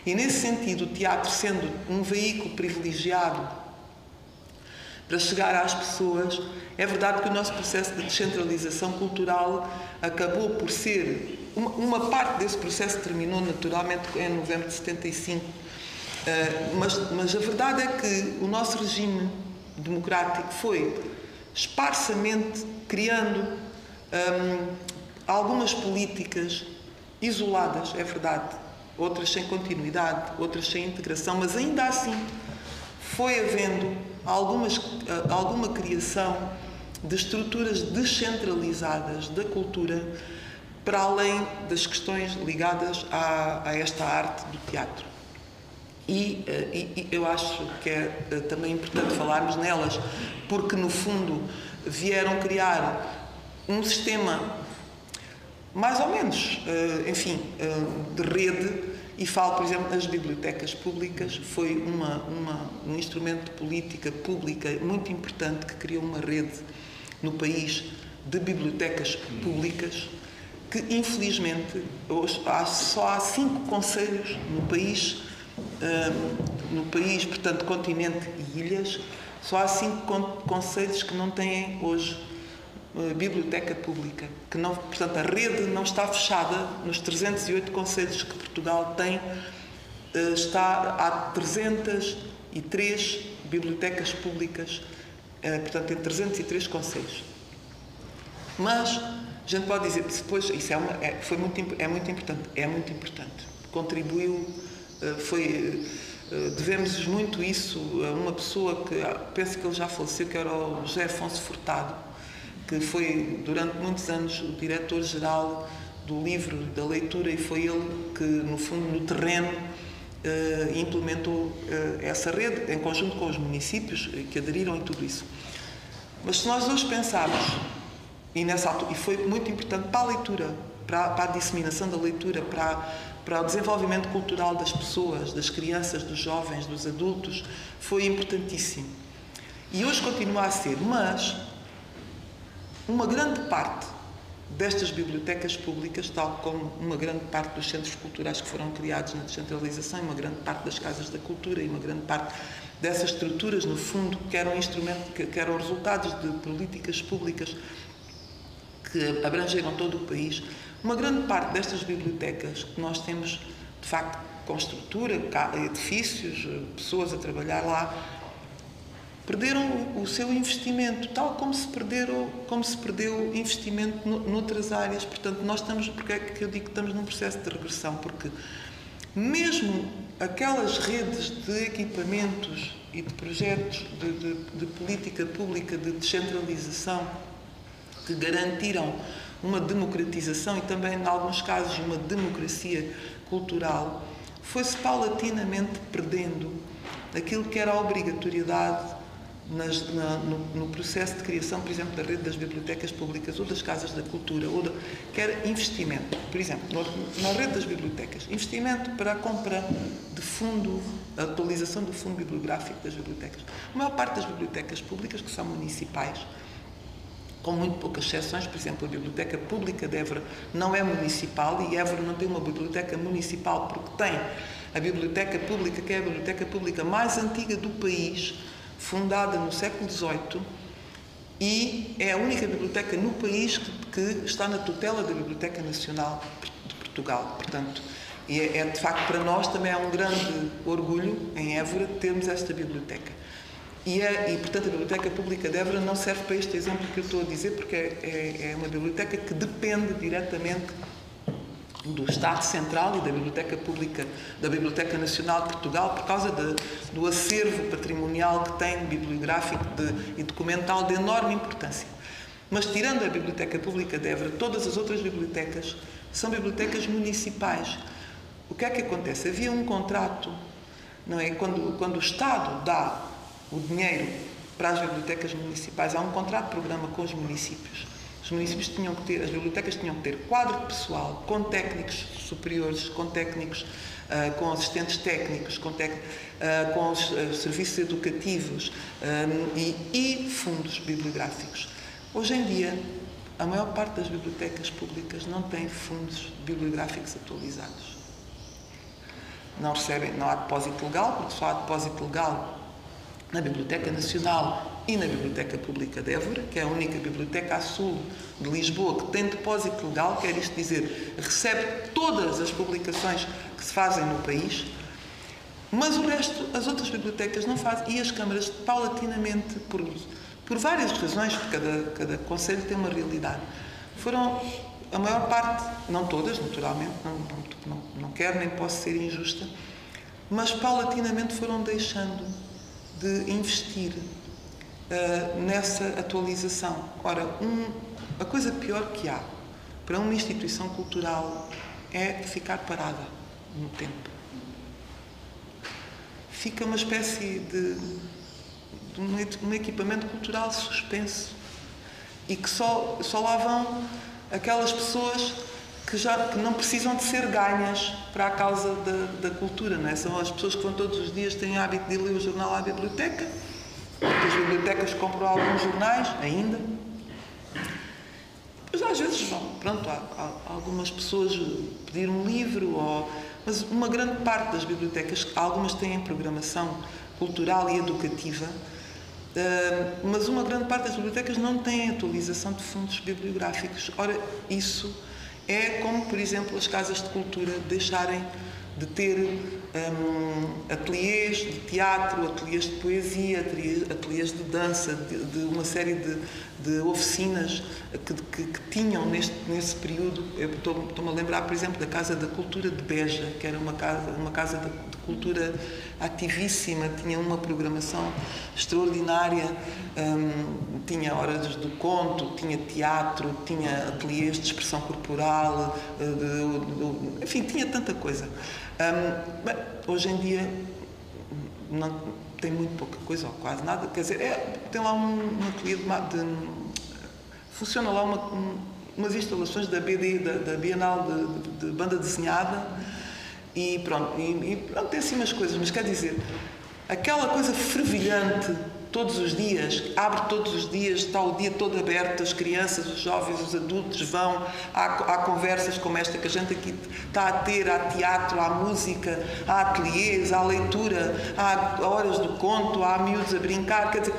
E nesse sentido, o teatro sendo um veículo privilegiado para chegar às pessoas, é verdade que o nosso processo de descentralização cultural acabou por ser... Uma parte desse processo terminou naturalmente em novembro de 75, mas a verdade é que o nosso regime democrático foi esparsamente criando algumas políticas isoladas, é verdade, outras sem continuidade, outras sem integração, mas ainda assim foi havendo alguma criação de estruturas descentralizadas da cultura para além das questões ligadas a esta arte do teatro. E eu acho que é também importante falarmos nelas, porque no fundo vieram criar um sistema mais ou menos, enfim, de rede, e falo, por exemplo, nas bibliotecas públicas. Foi um instrumento de política pública muito importante que criou uma rede no país de bibliotecas públicas, que infelizmente hoje só há 5 concelhos no país, portanto, continente e ilhas, só há 5 concelhos que não têm hoje biblioteca pública, que não, portanto, a rede não está fechada nos 308 concelhos que Portugal tem, há 303 bibliotecas públicas, portanto, em 303 concelhos. Mas a gente pode dizer, depois, isso é muito importante. Contribuiu, devemos muito isso a uma pessoa que, penso que ele já faleceu, que era o José Afonso Furtado, que foi durante muitos anos o diretor-geral do livro, da leitura, e foi ele que, no fundo, no terreno, implementou essa rede, em conjunto com os municípios que aderiram e tudo isso. Mas se nós hoje pensarmos, e foi muito importante para a leitura, para a disseminação da leitura, para o desenvolvimento cultural das pessoas, das crianças, dos jovens, dos adultos, foi importantíssimo. E hoje continua a ser, mas uma grande parte destas bibliotecas públicas, tal como uma grande parte dos centros culturais que foram criados na descentralização, e uma grande parte das casas da cultura, e uma grande parte dessas estruturas, no fundo, que eram que eram resultados de políticas públicas que abrangeram todo o país, uma grande parte destas bibliotecas que nós temos, de facto, com estrutura, edifícios, pessoas a trabalhar lá, perderam o seu investimento, tal como se perdeu investimento noutras áreas. Portanto, porque é que eu digo que estamos num processo de regressão? Porque mesmo aquelas redes de equipamentos e de projetos de política pública de descentralização que garantiram uma democratização e também, em alguns casos, uma democracia cultural, foi-se paulatinamente perdendo aquilo que era a obrigatoriedade no processo de criação, por exemplo, da rede das bibliotecas públicas ou das casas da cultura, que era investimento. Por exemplo, na rede das bibliotecas, investimento para a compra de fundo, a atualização do fundo bibliográfico das bibliotecas. A maior parte das bibliotecas públicas, que são municipais, com muito poucas exceções, por exemplo, a Biblioteca Pública de Évora não é municipal, e Évora não tem uma biblioteca municipal porque tem a Biblioteca Pública, que é a biblioteca pública mais antiga do país, fundada no século XVIII, e é a única biblioteca no país que está na tutela da Biblioteca Nacional de Portugal. Portanto, de facto, para nós também é um grande orgulho, em Évora, termos esta biblioteca. E, portanto, a Biblioteca Pública de Évora não serve para este exemplo que eu estou a dizer, porque é uma biblioteca que depende diretamente do Estado Central e da Biblioteca Pública, da Biblioteca Nacional de Portugal, por causa do acervo patrimonial que tem, bibliográfico e documental, de enorme importância. Mas, tirando a Biblioteca Pública de Évora, todas as outras bibliotecas são bibliotecas municipais. O que é que acontece? Havia um contrato, não é? Quando o Estado dá o dinheiro para as bibliotecas municipais, há um contrato de programa com os municípios. Os municípios tinham que ter, as bibliotecas tinham que ter quadro de pessoal, com técnicos superiores, com técnicos, com assistentes técnicos, com os serviços educativos e fundos bibliográficos. Hoje em dia, a maior parte das bibliotecas públicas não tem fundos bibliográficos atualizados. Não recebem, não há depósito legal, porque só há depósito legal na Biblioteca Nacional e na Biblioteca Pública de Évora, que é a única biblioteca a sul de Lisboa que tem depósito legal, quer isto dizer, recebe todas as publicações que se fazem no país, mas o resto, as outras bibliotecas não fazem, e as câmaras, paulatinamente, por várias razões, porque cada concelho tem uma realidade, foram, a maior parte, não todas, naturalmente, não quero nem posso ser injusta, mas paulatinamente foram deixando de investir nessa atualização. Ora, a coisa pior que há para uma instituição cultural é ficar parada no tempo. Fica uma espécie de um equipamento cultural suspenso e que só lá vão aquelas pessoas que não precisam de ser ganhas para a causa da cultura, não é? São as pessoas que vão todos os dias, têm o hábito de ler o jornal à biblioteca, porque as bibliotecas compram alguns jornais, ainda. Mas às vezes vão, pronto, há algumas pessoas pedir um livro, mas uma grande parte das bibliotecas, algumas têm programação cultural e educativa, mas uma grande parte das bibliotecas não tem atualização de fundos bibliográficos. Ora, isso é como, por exemplo, as casas de cultura deixarem de ter ateliês de teatro, ateliês de poesia, ateliês de dança, de uma série de oficinas que tinham nesse período. Eu estou-me a lembrar, por exemplo, da Casa da Cultura de Beja, que era uma casa de cultura ativíssima, tinha uma programação extraordinária, tinha horas do conto, tinha teatro, tinha ateliês de expressão corporal, enfim, tinha tanta coisa. Hoje em dia não tem muito pouca coisa, ou quase nada, quer dizer, tem lá um ateliê funciona lá umas instalações da BD, da Bienal de Banda Desenhada, e pronto, tem assim umas coisas, mas quer dizer, aquela coisa fervilhante todos os dias, abre todos os dias, está o dia todo aberto, as crianças, os jovens, os adultos vão, há conversas como esta que a gente aqui está a ter, há teatro, há música, há ateliês, há leitura, há horas do conto, há miúdos a brincar, quer dizer,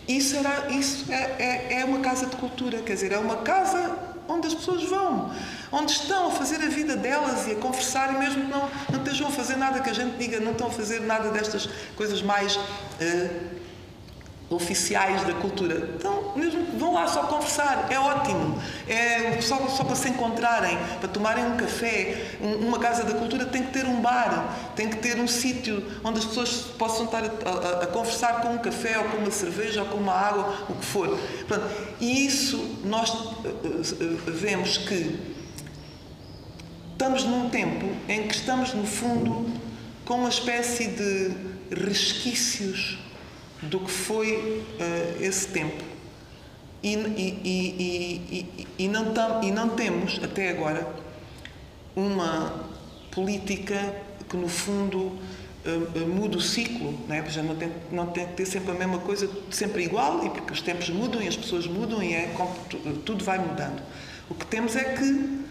isso é uma casa de cultura, quer dizer, é uma casa onde as pessoas vão, onde estão a fazer a vida delas e a conversar, e mesmo que não estejam a fazer nada que a gente diga, não estão a fazer nada destas coisas mais oficiais da cultura. Então, mesmo que vão lá só conversar, é ótimo. É só para se encontrarem, para tomarem um café. Uma casa da cultura tem que ter um bar, tem que ter um sítio onde as pessoas possam estar a conversar com um café, ou com uma cerveja, ou com uma água, o que for. Portanto, e isso nós vemos que estamos num tempo em que estamos, no fundo, com uma espécie de resquícios do que foi esse tempo. E não temos, até agora, uma política que, no fundo, muda o ciclo, não é? Já não tem que ter sempre a mesma coisa, sempre igual, e porque os tempos mudam e as pessoas mudam e tudo vai mudando. O que temos é que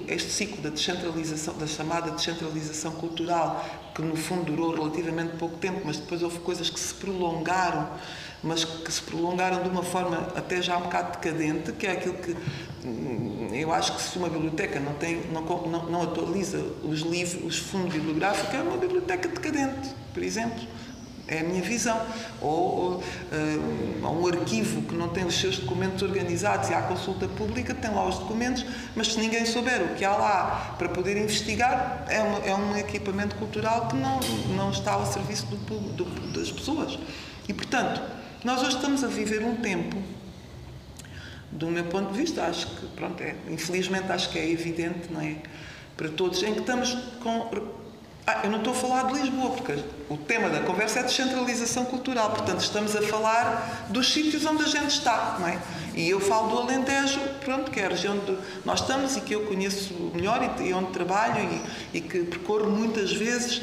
este ciclo da descentralização, da chamada descentralização cultural, que no fundo durou relativamente pouco tempo, mas depois houve coisas que se prolongaram, mas que se prolongaram de uma forma até já um bocado decadente, que é aquilo que eu acho que, se uma biblioteca não atualiza os livros, os fundos bibliográficos, é uma biblioteca decadente, por exemplo. É a minha visão. Ou um arquivo que não tem os seus documentos organizados e há consulta pública, tem lá os documentos, mas se ninguém souber o que há lá para poder investigar, é um equipamento cultural que não está ao serviço das pessoas. E, portanto, nós hoje estamos a viver um tempo, do meu ponto de vista, acho que, pronto, infelizmente acho que é evidente, não é? Para todos, em que estamos Eu não estou a falar de Lisboa, porque o tema da conversa é descentralização cultural, portanto estamos a falar dos sítios onde a gente está, não é? E eu falo do Alentejo, pronto, que é a região onde nós estamos e que eu conheço melhor e onde trabalho e que percorro muitas vezes,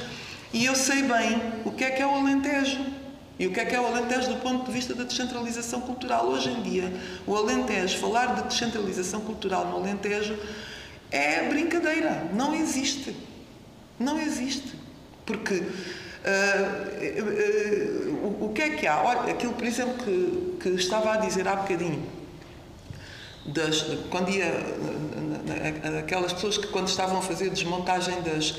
e eu sei bem o que é o Alentejo. E o que é o Alentejo do ponto de vista da descentralização cultural? Hoje em dia, o Alentejo, falar de descentralização cultural no Alentejo é brincadeira, não existe. Não existe. Porque o que é que há? Olha, aquilo, por exemplo, que estava a dizer há bocadinho, quando ia aquelas pessoas que quando estavam a fazer desmontagem das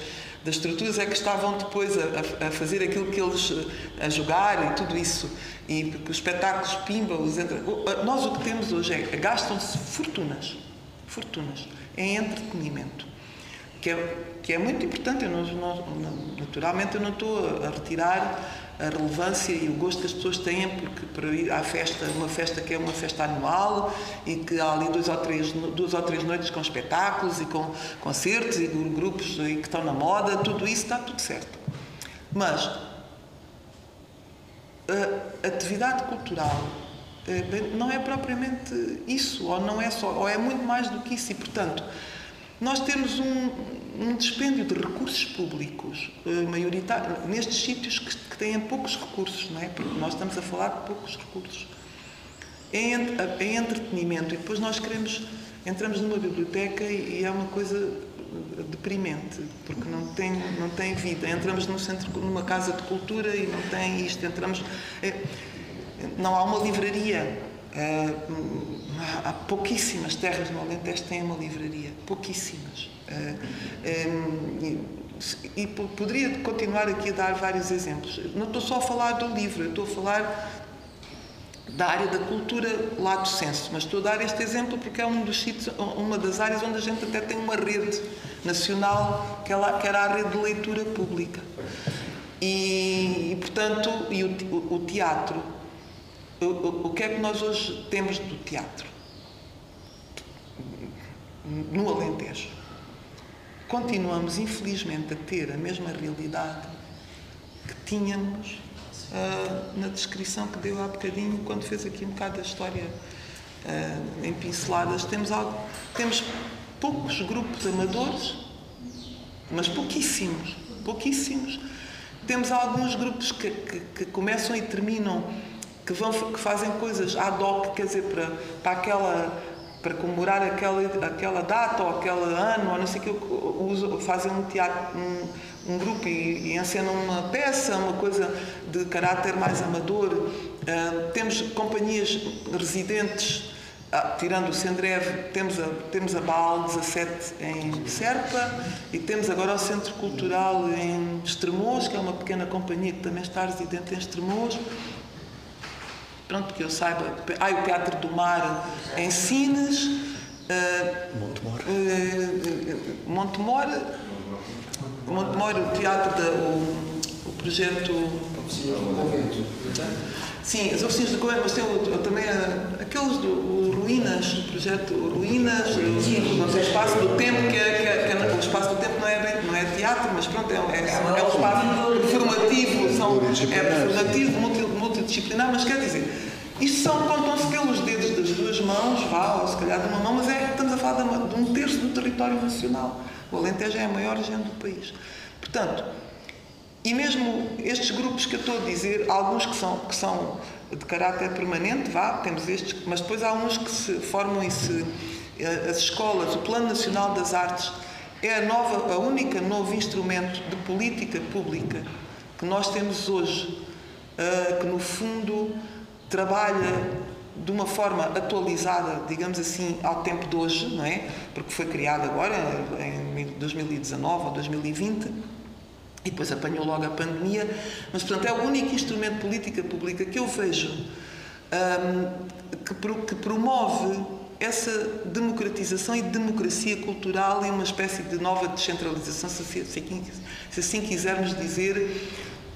estruturas é que estavam depois a fazer aquilo que eles a jogar e tudo isso, e porque os espetáculos pimba, nós o que temos hoje gastam-se fortunas em entretenimento, que é muito importante. Naturalmente eu não estou a retirar a relevância e o gosto que as pessoas têm para ir à festa, uma festa que é uma festa anual e que há ali duas ou três noites com espetáculos e com concertos e grupos que estão na moda, tudo isso está tudo certo. Mas a atividade cultural não é propriamente isso, ou é muito mais do que isso, e portanto nós temos um dispêndio de recursos públicos maioritário nestes sítios que têm poucos recursos, não é? Porque nós estamos a falar de poucos recursos em entretenimento, e depois nós entramos numa biblioteca e é uma coisa deprimente, porque não tem vida. Entramos numa casa de cultura e não tem isto. Não há uma livraria. Há pouquíssimas terras no Alentejo que têm uma livraria, pouquíssimas. E poderia continuar aqui a dar vários exemplos. Não estou só a falar do livro, eu estou a falar da área da cultura lato sensu, mas estou a dar este exemplo porque é um dos sítios, uma das áreas onde a gente até tem uma rede nacional que era a rede de leitura pública. E portanto, o teatro. O que é que nós hoje temos do teatro no Alentejo? Continuamos, infelizmente, a ter a mesma realidade que tínhamos na descrição que deu há bocadinho, quando fez aqui um bocado da história em pinceladas. Temos poucos grupos amadores, mas pouquíssimos. Temos alguns grupos que começam e terminam, que fazem coisas ad hoc, quer dizer, para comemorar aquela data ou aquele ano, ou não sei o que, fazem um teatro, um grupo e encenam uma peça, uma coisa de caráter mais amador. Temos companhias residentes, tirando o Sendreve, temos a Baal 17 em Serpa e temos agora o Centro Cultural em Estremoz, que é uma pequena companhia que também está residente em Estremoz. Pronto, que eu saiba. O Teatro do Mar em Sines. Montemor, o teatro, o projeto. Sim, as oficinas do Convento, mas tem também aqueles do Ruínas, o projeto Ruínas, o Espaço do Tempo, o Espaço do Tempo não é teatro, mas pronto, é um espaço formativo, formativo, multidisciplinar, mas quer dizer, isto contam-se pelos dedos das duas mãos, ou se calhar de uma mão, mas estamos a falar de um terço do território nacional. O Alentejo é a maior região do país. Portanto, e mesmo estes grupos que eu estou a dizer, alguns que são de caráter permanente, temos estes, mas depois há uns que se formam as escolas, o Plano Nacional das Artes é a única novo instrumento de política pública que nós temos hoje, que no fundo trabalha de uma forma atualizada, digamos assim, ao tempo de hoje, não é? Porque foi criado agora, em 2019 ou 2020, e depois apanhou logo a pandemia, mas, portanto, é o único instrumento de política pública que eu vejo que promove essa democratização e democracia cultural e uma espécie de nova descentralização, se assim quisermos dizer,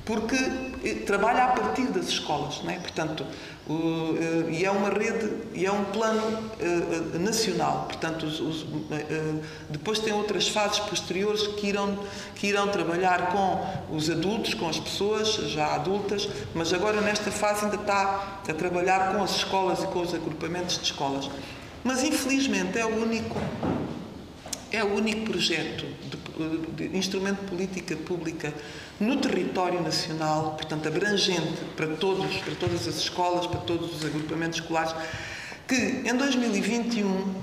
porque trabalha a partir das escolas, não é? Portanto, e é uma rede, e é um plano nacional. Portanto, depois tem outras fases posteriores que irão trabalhar com os adultos, com as pessoas já adultas, mas agora nesta fase ainda está a trabalhar com as escolas e com os agrupamentos de escolas. Mas infelizmente é o único projeto de instrumento de política pública no território nacional, portanto abrangente para todas as escolas, para todos os agrupamentos escolares, que em 2021,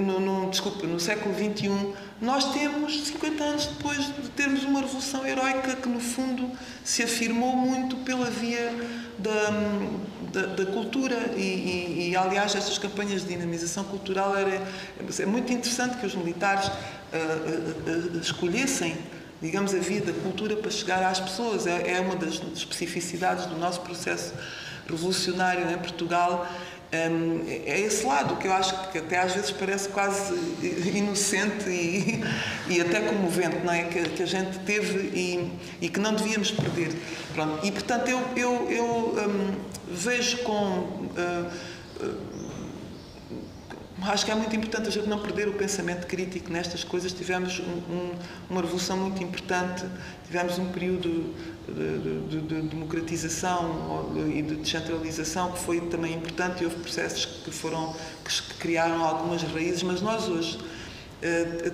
no século XXI, nós temos 50 anos depois de termos uma revolução heroica que no fundo se afirmou muito pela via da cultura e aliás estas campanhas de dinamização cultural é muito interessante que os militares escolhessem, digamos, a via da cultura para chegar às pessoas. É uma das especificidades do nosso processo revolucionário em Portugal. É esse lado que eu acho que até às vezes parece quase inocente e até comovente, não é? Que a gente teve e que não devíamos perder. Pronto. E portanto eu vejo acho que é muito importante a gente não perder o pensamento crítico nestas coisas. Tivemos uma revolução muito importante, tivemos um período de democratização e de descentralização que foi também importante, e houve processos que criaram algumas raízes, mas nós hoje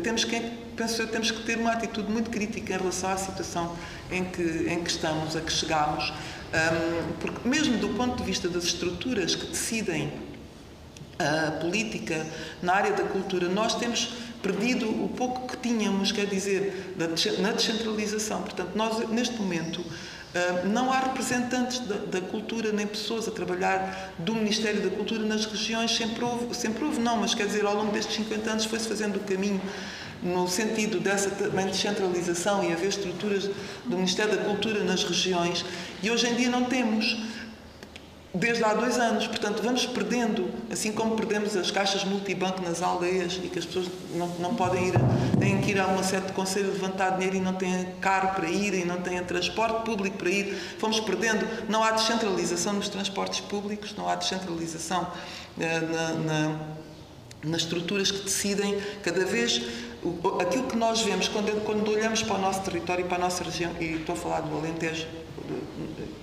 temos que ter uma atitude muito crítica em relação à situação em que estamos, a que chegamos, porque mesmo do ponto de vista das estruturas que decidem a política na área da cultura, nós temos perdido o pouco que tínhamos, quer dizer, na descentralização. Portanto, nós, neste momento, não há representantes da cultura, nem pessoas a trabalhar do Ministério da Cultura nas regiões. Sempre houve, não, mas quer dizer, ao longo destes 50 anos foi-se fazendo o caminho no sentido dessa também descentralização e haver estruturas do Ministério da Cultura nas regiões, e hoje em dia não temos. Desde há 2 anos, portanto, vamos perdendo, assim como perdemos as caixas multibanco nas aldeias e que as pessoas não podem ir, têm que ir a uma sede de conselho levantar dinheiro e não têm carro para ir e não têm transporte público para ir, fomos perdendo. Não há descentralização nos transportes públicos, não há descentralização nas estruturas que decidem cada vez. Aquilo que nós vemos quando olhamos para o nosso território e para a nossa região, e estou a falar do Alentejo,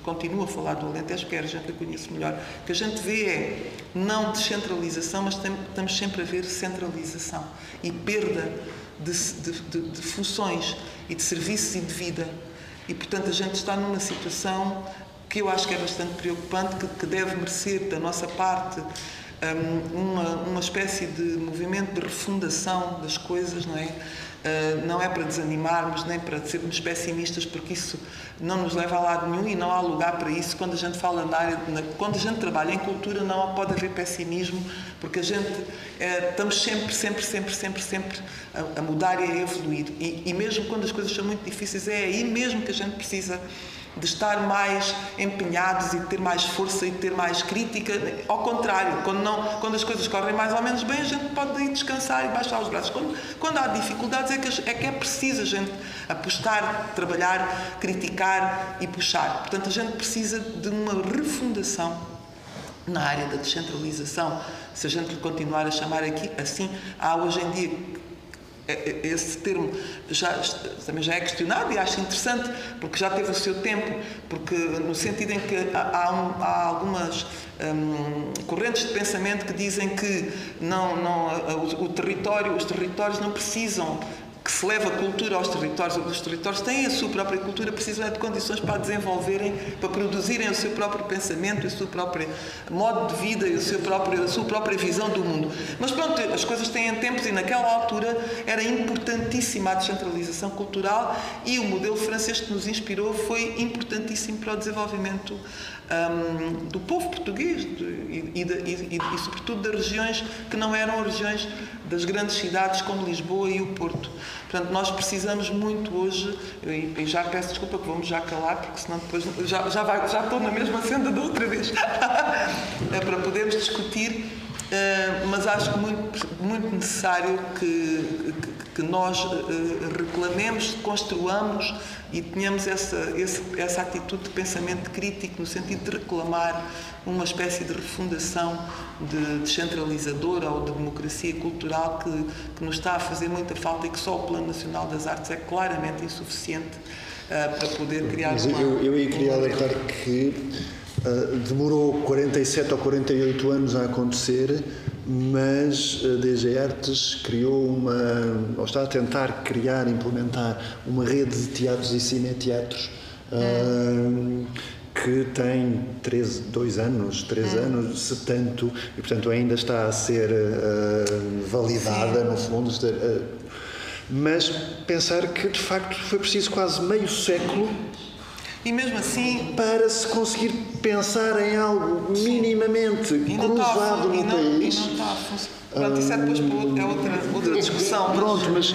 continuo a falar do Alentejo, porque é a região que eu conheço melhor, o que a gente vê é não descentralização, mas estamos sempre a ver centralização e perda de funções e de serviços e de vida. E, portanto, a gente está numa situação que eu acho que é bastante preocupante, que deve merecer da nossa parte uma espécie de movimento de refundação das coisas, não é? Não é para desanimarmos, nem para sermos pessimistas, porque isso não nos leva a lado nenhum e não há lugar para isso. Quando a gente fala quando a gente trabalha em cultura, não pode haver pessimismo, porque a gente estamos sempre a mudar e a evoluir. E mesmo quando as coisas são muito difíceis, é aí mesmo que a gente precisa de estar mais empenhados e de ter mais força e de ter mais crítica. Ao contrário, quando as coisas correm mais ou menos bem, a gente pode ir descansar e baixar os braços. Quando há dificuldades é que é preciso a gente apostar, trabalhar, criticar e puxar. Portanto, a gente precisa de uma refundação na área da descentralização, se a gente continuar a chamar aqui assim. Há hoje em dia, esse termo também já é questionado, e acho interessante, porque já teve o seu tempo, porque no sentido em que há algumas correntes de pensamento que dizem que os territórios não precisam que se leve a cultura aos territórios, ou os territórios têm a sua própria cultura, precisam de condições para a desenvolverem, para produzirem o seu próprio pensamento, o seu próprio modo de vida e a sua própria visão do mundo. Mas pronto, as coisas têm tempos, e naquela altura era importantíssima a descentralização cultural, e o modelo francês que nos inspirou foi importantíssimo para o desenvolvimento do povo português e sobretudo das regiões que não eram regiões das grandes cidades como Lisboa e o Porto. Portanto, nós precisamos muito hoje, e já peço desculpa que vamos já calar, porque senão depois já estou na mesma senda da outra vez, para podermos discutir, mas acho que muito necessário que que nós reclamemos, construamos e tenhamos essa atitude de pensamento crítico no sentido de reclamar uma espécie de refundação descentralizadora ou de democracia cultural que nos está a fazer muita falta e que só o Plano Nacional das Artes é claramente insuficiente para poder criar eu queria alertar que demorou 47 ou 48 anos a acontecer, mas a DG Artes criou ou está a tentar criar, implementar uma rede de teatros e cineteatros que tem 3 anos, se tanto, e portanto ainda está a ser validada, no fundo. Mas pensar que de facto foi preciso quase meio século e mesmo assim para se conseguir pensar em algo minimamente cruzado no país. E não está a funcionar. Pronto, isso é depois é outra discussão. Pronto, mas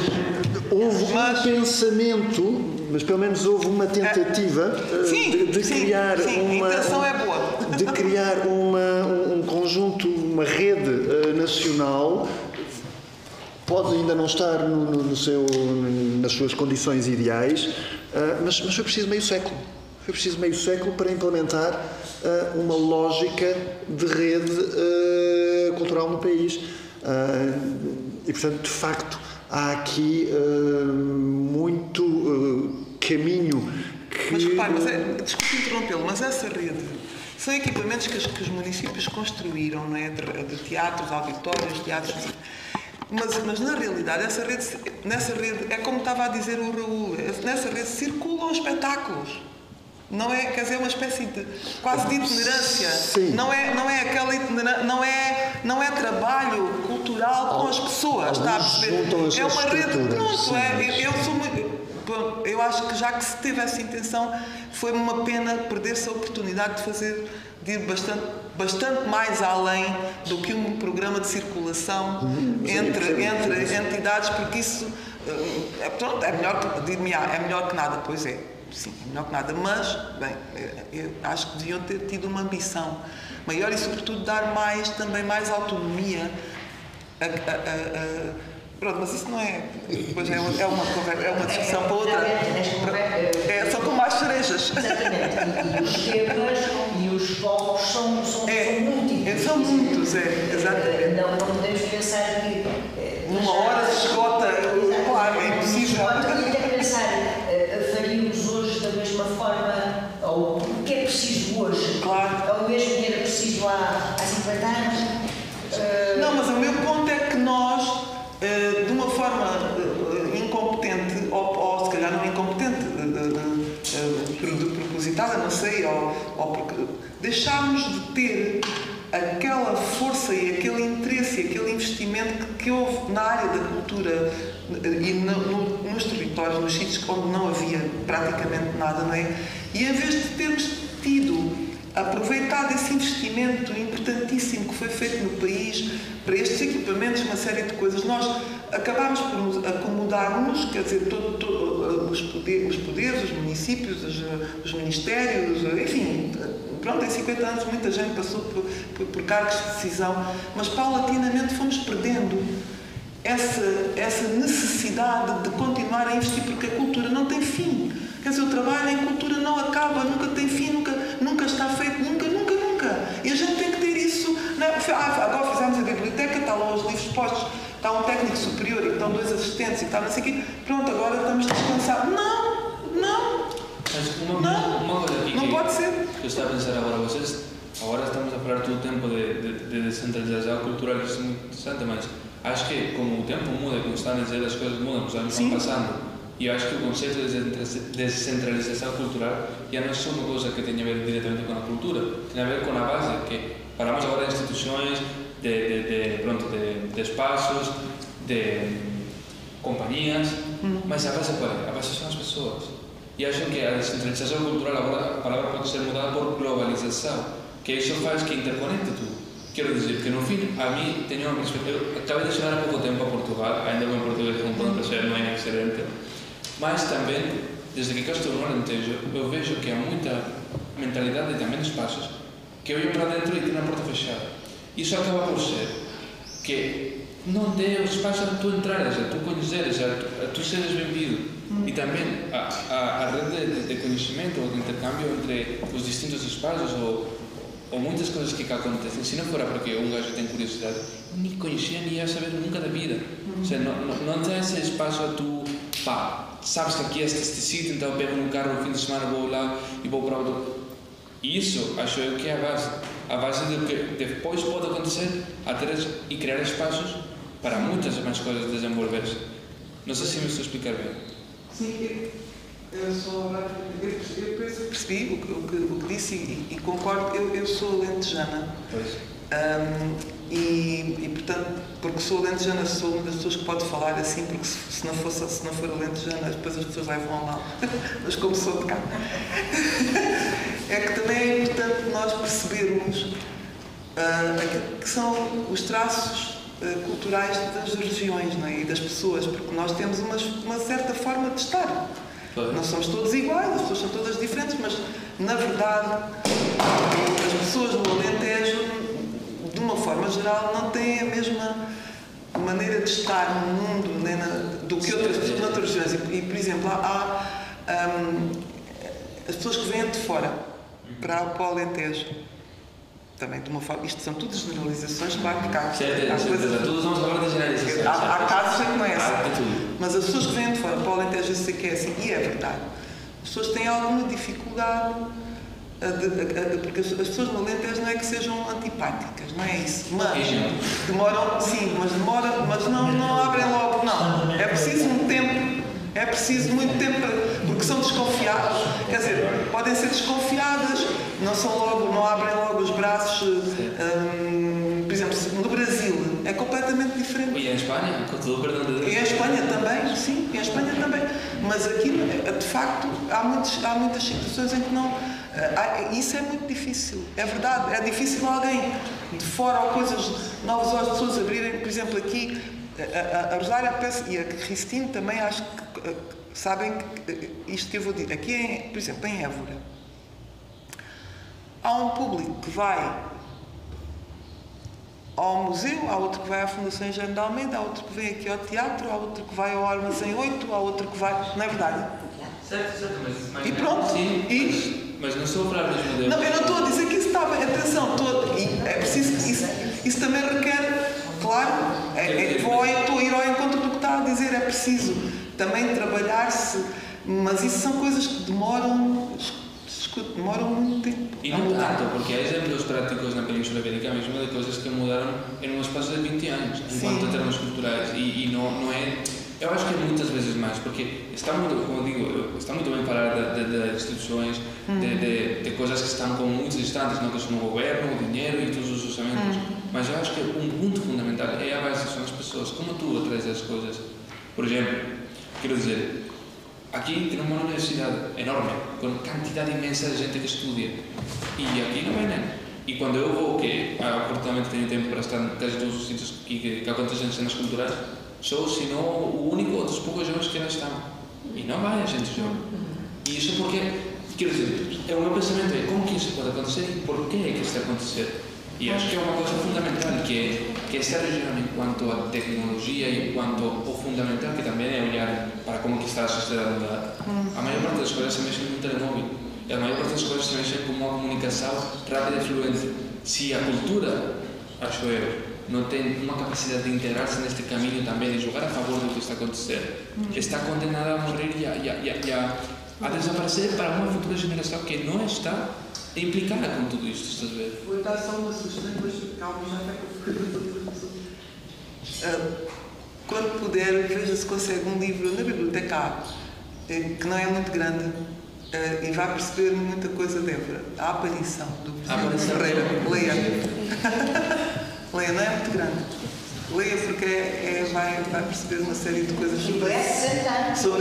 houve um pensamento, mas pelo menos houve uma tentativa de criar uma... A intenção é boa. De criar um conjunto, uma rede nacional. Pode ainda não estar nas suas condições ideais, mas foi preciso meio século. Foi preciso meio século para implementar uma lógica de rede cultural no país. E, portanto, de facto, há aqui muito caminho que... Mas repare, desculpe interrompê-lo, mas essa rede são equipamentos que os municípios construíram, não é? De teatros, auditórios, teatros... Mas na realidade, nessa rede, é como estava a dizer o Raul, nessa rede circulam espetáculos. Não é, quer dizer, uma espécie de quase de itinerância. Sim. Não é aquela itinerância, não é trabalho cultural com as pessoas, está a perceber? É uma rede, pronto, eu acho que já que se teve essa intenção, foi uma pena perder-se a oportunidade de ir bastante mais além do que um programa de circulação entre entidades, porque isso é melhor que nada, pois é. Sim, é melhor que nada, mas, bem, eu acho que deviam ter tido uma ambição maior e, sobretudo, dar também mais autonomia pronto, mas isso não é... Depois é uma discussão para outra. São como as cerejas. Exatamente. E os temas e os focos são múltiplos. São muitos, exatamente. Não podemos pensar que... Numa hora se esgota, claro, é impossível. E até pensar, faríamos hoje da mesma forma, ou o que é preciso hoje? Claro. É o mesmo que era preciso há 50 anos? Não, mas o meu ponto é que nós, de uma forma incompetente, ou se calhar não incompetente, propositada, não sei, ou porque deixámos de ter aquela força e aquele interesse e aquele investimento que houve na área da cultura e nos territórios, nos sítios onde não havia praticamente nada, não é? E em vez de termos aproveitado esse investimento importantíssimo que foi feito no país para estes equipamentos, uma série de coisas, nós acabámos por nos acomodar-nos, quer dizer, os poderes, os municípios, os ministérios, enfim, pronto, em 50 anos muita gente passou por cargos de decisão, mas paulatinamente fomos perdendo essa necessidade de continuar a investir, porque a cultura não tem fim. Quer dizer, o trabalho em cultura não acaba, nunca tem fim, nunca está feito, nunca. E a gente tem que ter isso. Agora fizemos a biblioteca, está lá os livros postos, está um técnico superior, e estão 2 assistentes, e está não sei o quê. Pronto, agora estamos descansados. Não. Uma coisa aqui não pode ser. Que eu estava a pensar agora, vocês agora estamos a falar todo o tempo de descentralização cultural, que isso é muito interessante, mas acho que como o tempo muda, como estão a dizer, as coisas mudam, os anos vão passando. E eu acho que o conceito de descentralização cultural já não é só uma coisa que tem a ver diretamente com a cultura, tem a ver com a base, que falamos agora de instituições, de espaços, de companhias, mas a base qual é? A base são as pessoas. E acho que a descentralização cultural, agora a palavra pode ser mudada por globalização, que isso faz que interconecte tudo. Quero dizer que no fim, a mí tenho uma perspectiva. Eu acabei de chegar há pouco tempo a Portugal, ainda com português com ponto não é excelente, mas também, desde que cá estou no Alentejo, eu vejo que há muita mentalidade também de espaços que olham para dentro e têm a porta fechada. Isso acaba por ser que não tem o espaço a tu entrares, a tu conheceres, a tu seres bem-vindo. E também a rede de conhecimento ou de intercâmbio entre os distintos espaços ou muitas coisas que cá acontecem, se não fora porque um gajo tem curiosidade, nem conhecia, nem ia saber nunca da vida. Ou seja, não tem esse espaço a tu, pá, sabes que aqui é este sítio, então eu pego no carro no fim de semana, vou lá e vou para outro. E isso, acho eu que é a base do que depois pode acontecer e criar espaços para muitas mais coisas desenvolver-se. Não sei se me estou a explicar bem. Sim, eu percebi o que disse e concordo. Eu sou alentejana. Pois. E portanto, porque sou alentejana, sou uma das pessoas que pode falar assim, porque se não for alentejana, depois as pessoas levam a mal. Mas como sou de cá, é que também é importante nós percebermos aquilo que são os traços culturais das regiões, não é? E das pessoas, porque nós temos uma certa forma de estar. Não somos todos iguais, as pessoas são todas diferentes, mas na verdade as pessoas no Alentejo, de uma forma geral, não têm a mesma maneira de estar no mundo, né, do que outras pessoas de outras regiões. E por exemplo, há as pessoas que vêm de fora para o Alentejo. Também de uma forma, isto são tudo generalizações, claro que há coisas. Todos vamos falar de generalizações. Há casos que não é assim. tudo. Mas as pessoas que vêm de fora para o Alentejo, eu sei que é assim, e é verdade. As pessoas têm alguma dificuldade, porque as pessoas no Alentejo não é que sejam antipáticas, não é isso. Mas demoram, sim, mas não abrem logo, não. É preciso um tempo. É preciso muito tempo, porque são desconfiadas, quer dizer, podem ser desconfiadas, não abrem logo os braços. Por exemplo, no Brasil é completamente diferente. E em Espanha, com todo o perdão de Deus. E em Espanha também, sim, em Espanha também. Mas aqui, de facto, há muitas situações em que não. Isso é muito difícil, é verdade. É difícil alguém de fora ou coisas novas às pessoas abrirem, por exemplo, aqui. A Rosária e a Cristine também acho que sabem que isto que eu vou dizer. Aqui, por exemplo, em Évora, há um público que vai ao museu, há outro que vai à Fundação Engenho de Almeida, há outro que vem aqui ao teatro, há outro que vai ao Armazém 8, há outro que vai... Não é verdade? Certo, mas e pronto. Sim, mas não estou a falar dos modelos. Não, eu não estou a dizer que isso está bem. Atenção, é preciso... Isso também requer... Claro, estou a ir ao encontro do que está a dizer, é preciso também trabalhar-se, mas isso são coisas que demoram muito tempo. E não tanto, porque há exemplos práticos na Península Ibérica mesmo de coisas que mudaram em um espaço de 20 anos, enquanto termos culturais, e não é... Eu acho que é muitas vezes mais, porque está muito, como digo, está muito bem falar de instituições, de coisas que estão com muitos distantes, não que são o governo, o dinheiro e todos os orçamentos, mas eu acho que um ponto fundamental é a base, são as pessoas, como tu atrás das coisas. Por exemplo, quero dizer, aqui temos uma universidade enorme, com quantidade imensa de gente que estudia, e aqui não é nada. E quando eu vou, que afortunadamente tenho tempo para estar em quase todos os sítios que acontecem cenas culturais, sou, se não o único ou dos poucos jovens que lá estão. E não vai a gente jovem. E isso porque, quero dizer, o meu pensamento é como que isso pode acontecer e por que é que está a acontecer. E acho que é uma coisa fundamental, que esta região, enquanto a tecnologia e enquanto o fundamental, que também é olhar para como que está a sociedade mudada, a maior parte das coisas se mexem no telemóvel. E a maior parte das coisas se mexem com uma comunicação rápida e fluente. Se a cultura, acho eu, não tem uma capacidade de integrar-se neste caminho também, de jogar a favor do que está a acontecer, está condenada a morrer e a desaparecer para uma futura geração que não está implicada com tudo isto, estás a ver? Vou dar só uma sugestão, depois calma, já quando puder, veja se consegue um livro na biblioteca, que não é muito grande, e vai perceber muita coisa de Évora. A Aparição, do Presidente Ferreira. Leia. Leia, não é muito grande. Leia porque vai perceber uma série de coisas sobre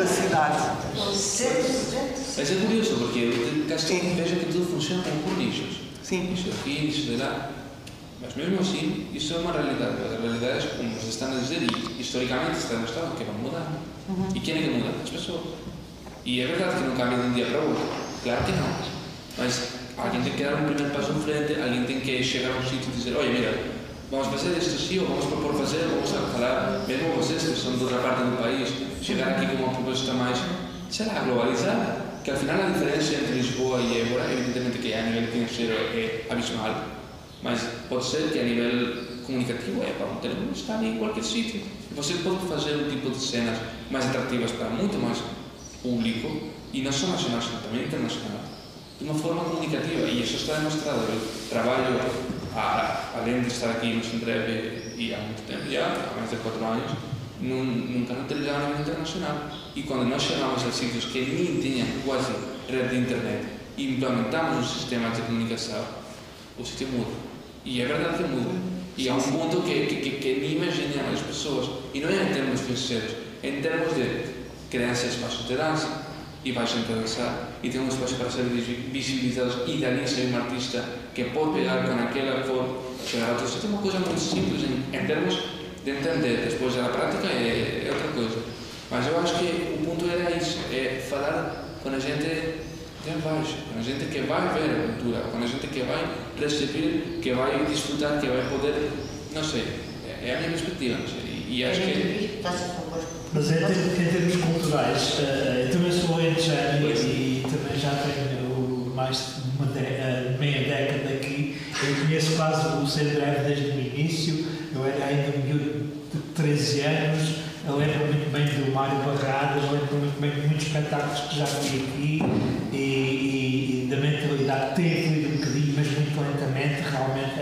a cidade. Mas é curioso, porque veja que tudo funciona por nichos. Sim. Nicho aqui, nicho de lá. Mas mesmo assim, isso é uma realidade. As realidades, como se estão a dizer, e historicamente está demonstrado que vão mudar. E quem é que muda? As pessoas. E é verdade que não cambia de um dia para o outro. Claro que não. Mas alguém tem que dar um primeiro passo em frente, alguém tem que chegar a um sítio e dizer, olha, mira, vamos fazer isto assim, ou vamos propor fazer, vamos falar, mesmo vocês que são de outra parte do país, chegar aqui com uma proposta mais, sei lá, globalizada, que al final a diferença entre Lisboa e Évora, evidentemente que a nível financeiro é abismal, mas pode ser que a nível comunicativo é para ter estar em qualquer sítio. Você pode fazer um tipo de cenas mais atrativas para muito mais público, e não só nacional, também internacional, de uma forma comunicativa, e isso está demonstrado. Eu trabalho, além de estar aqui no Sendreve e há muito tempo já, há mais de 4 anos, num canal de televisão a nível internacional. E quando nós chegamos a sítios que nem tinham quase rede de internet e implementamos os sistemas de comunicação, o sítio muda. E é verdade que muda. E há um ponto que nem imaginam as pessoas. E não é em termos financeiros, é em termos de criança espaços de dança, e vais a dançar, e tem um espaço para ser visibilizados, e dali ser um artista que pode pegar com aquela forma, chegar a outro sítio. É uma coisa muito simples em termos de entender. Depois da prática é outra coisa. Mas eu acho que o ponto era isso, é falar com a gente de baixo, com a gente que vai ver a cultura, com a gente que vai receber, que vai desfrutar, que vai poder, não sei, é a minha perspectiva, não sei. E acho que... Mas em termos culturais, eu também sou alentejano e também já tenho mais de meia década aqui. Eu conheço quase o Sendreve desde o início. Eu era ainda miúdo de 13 anos. Eu lembro muito bem do Mário Barradas, eu lembro muito bem de muitos espetáculos que já vi aqui e da mentalidade tem evoluído um bocadinho, mas muito lentamente. Realmente,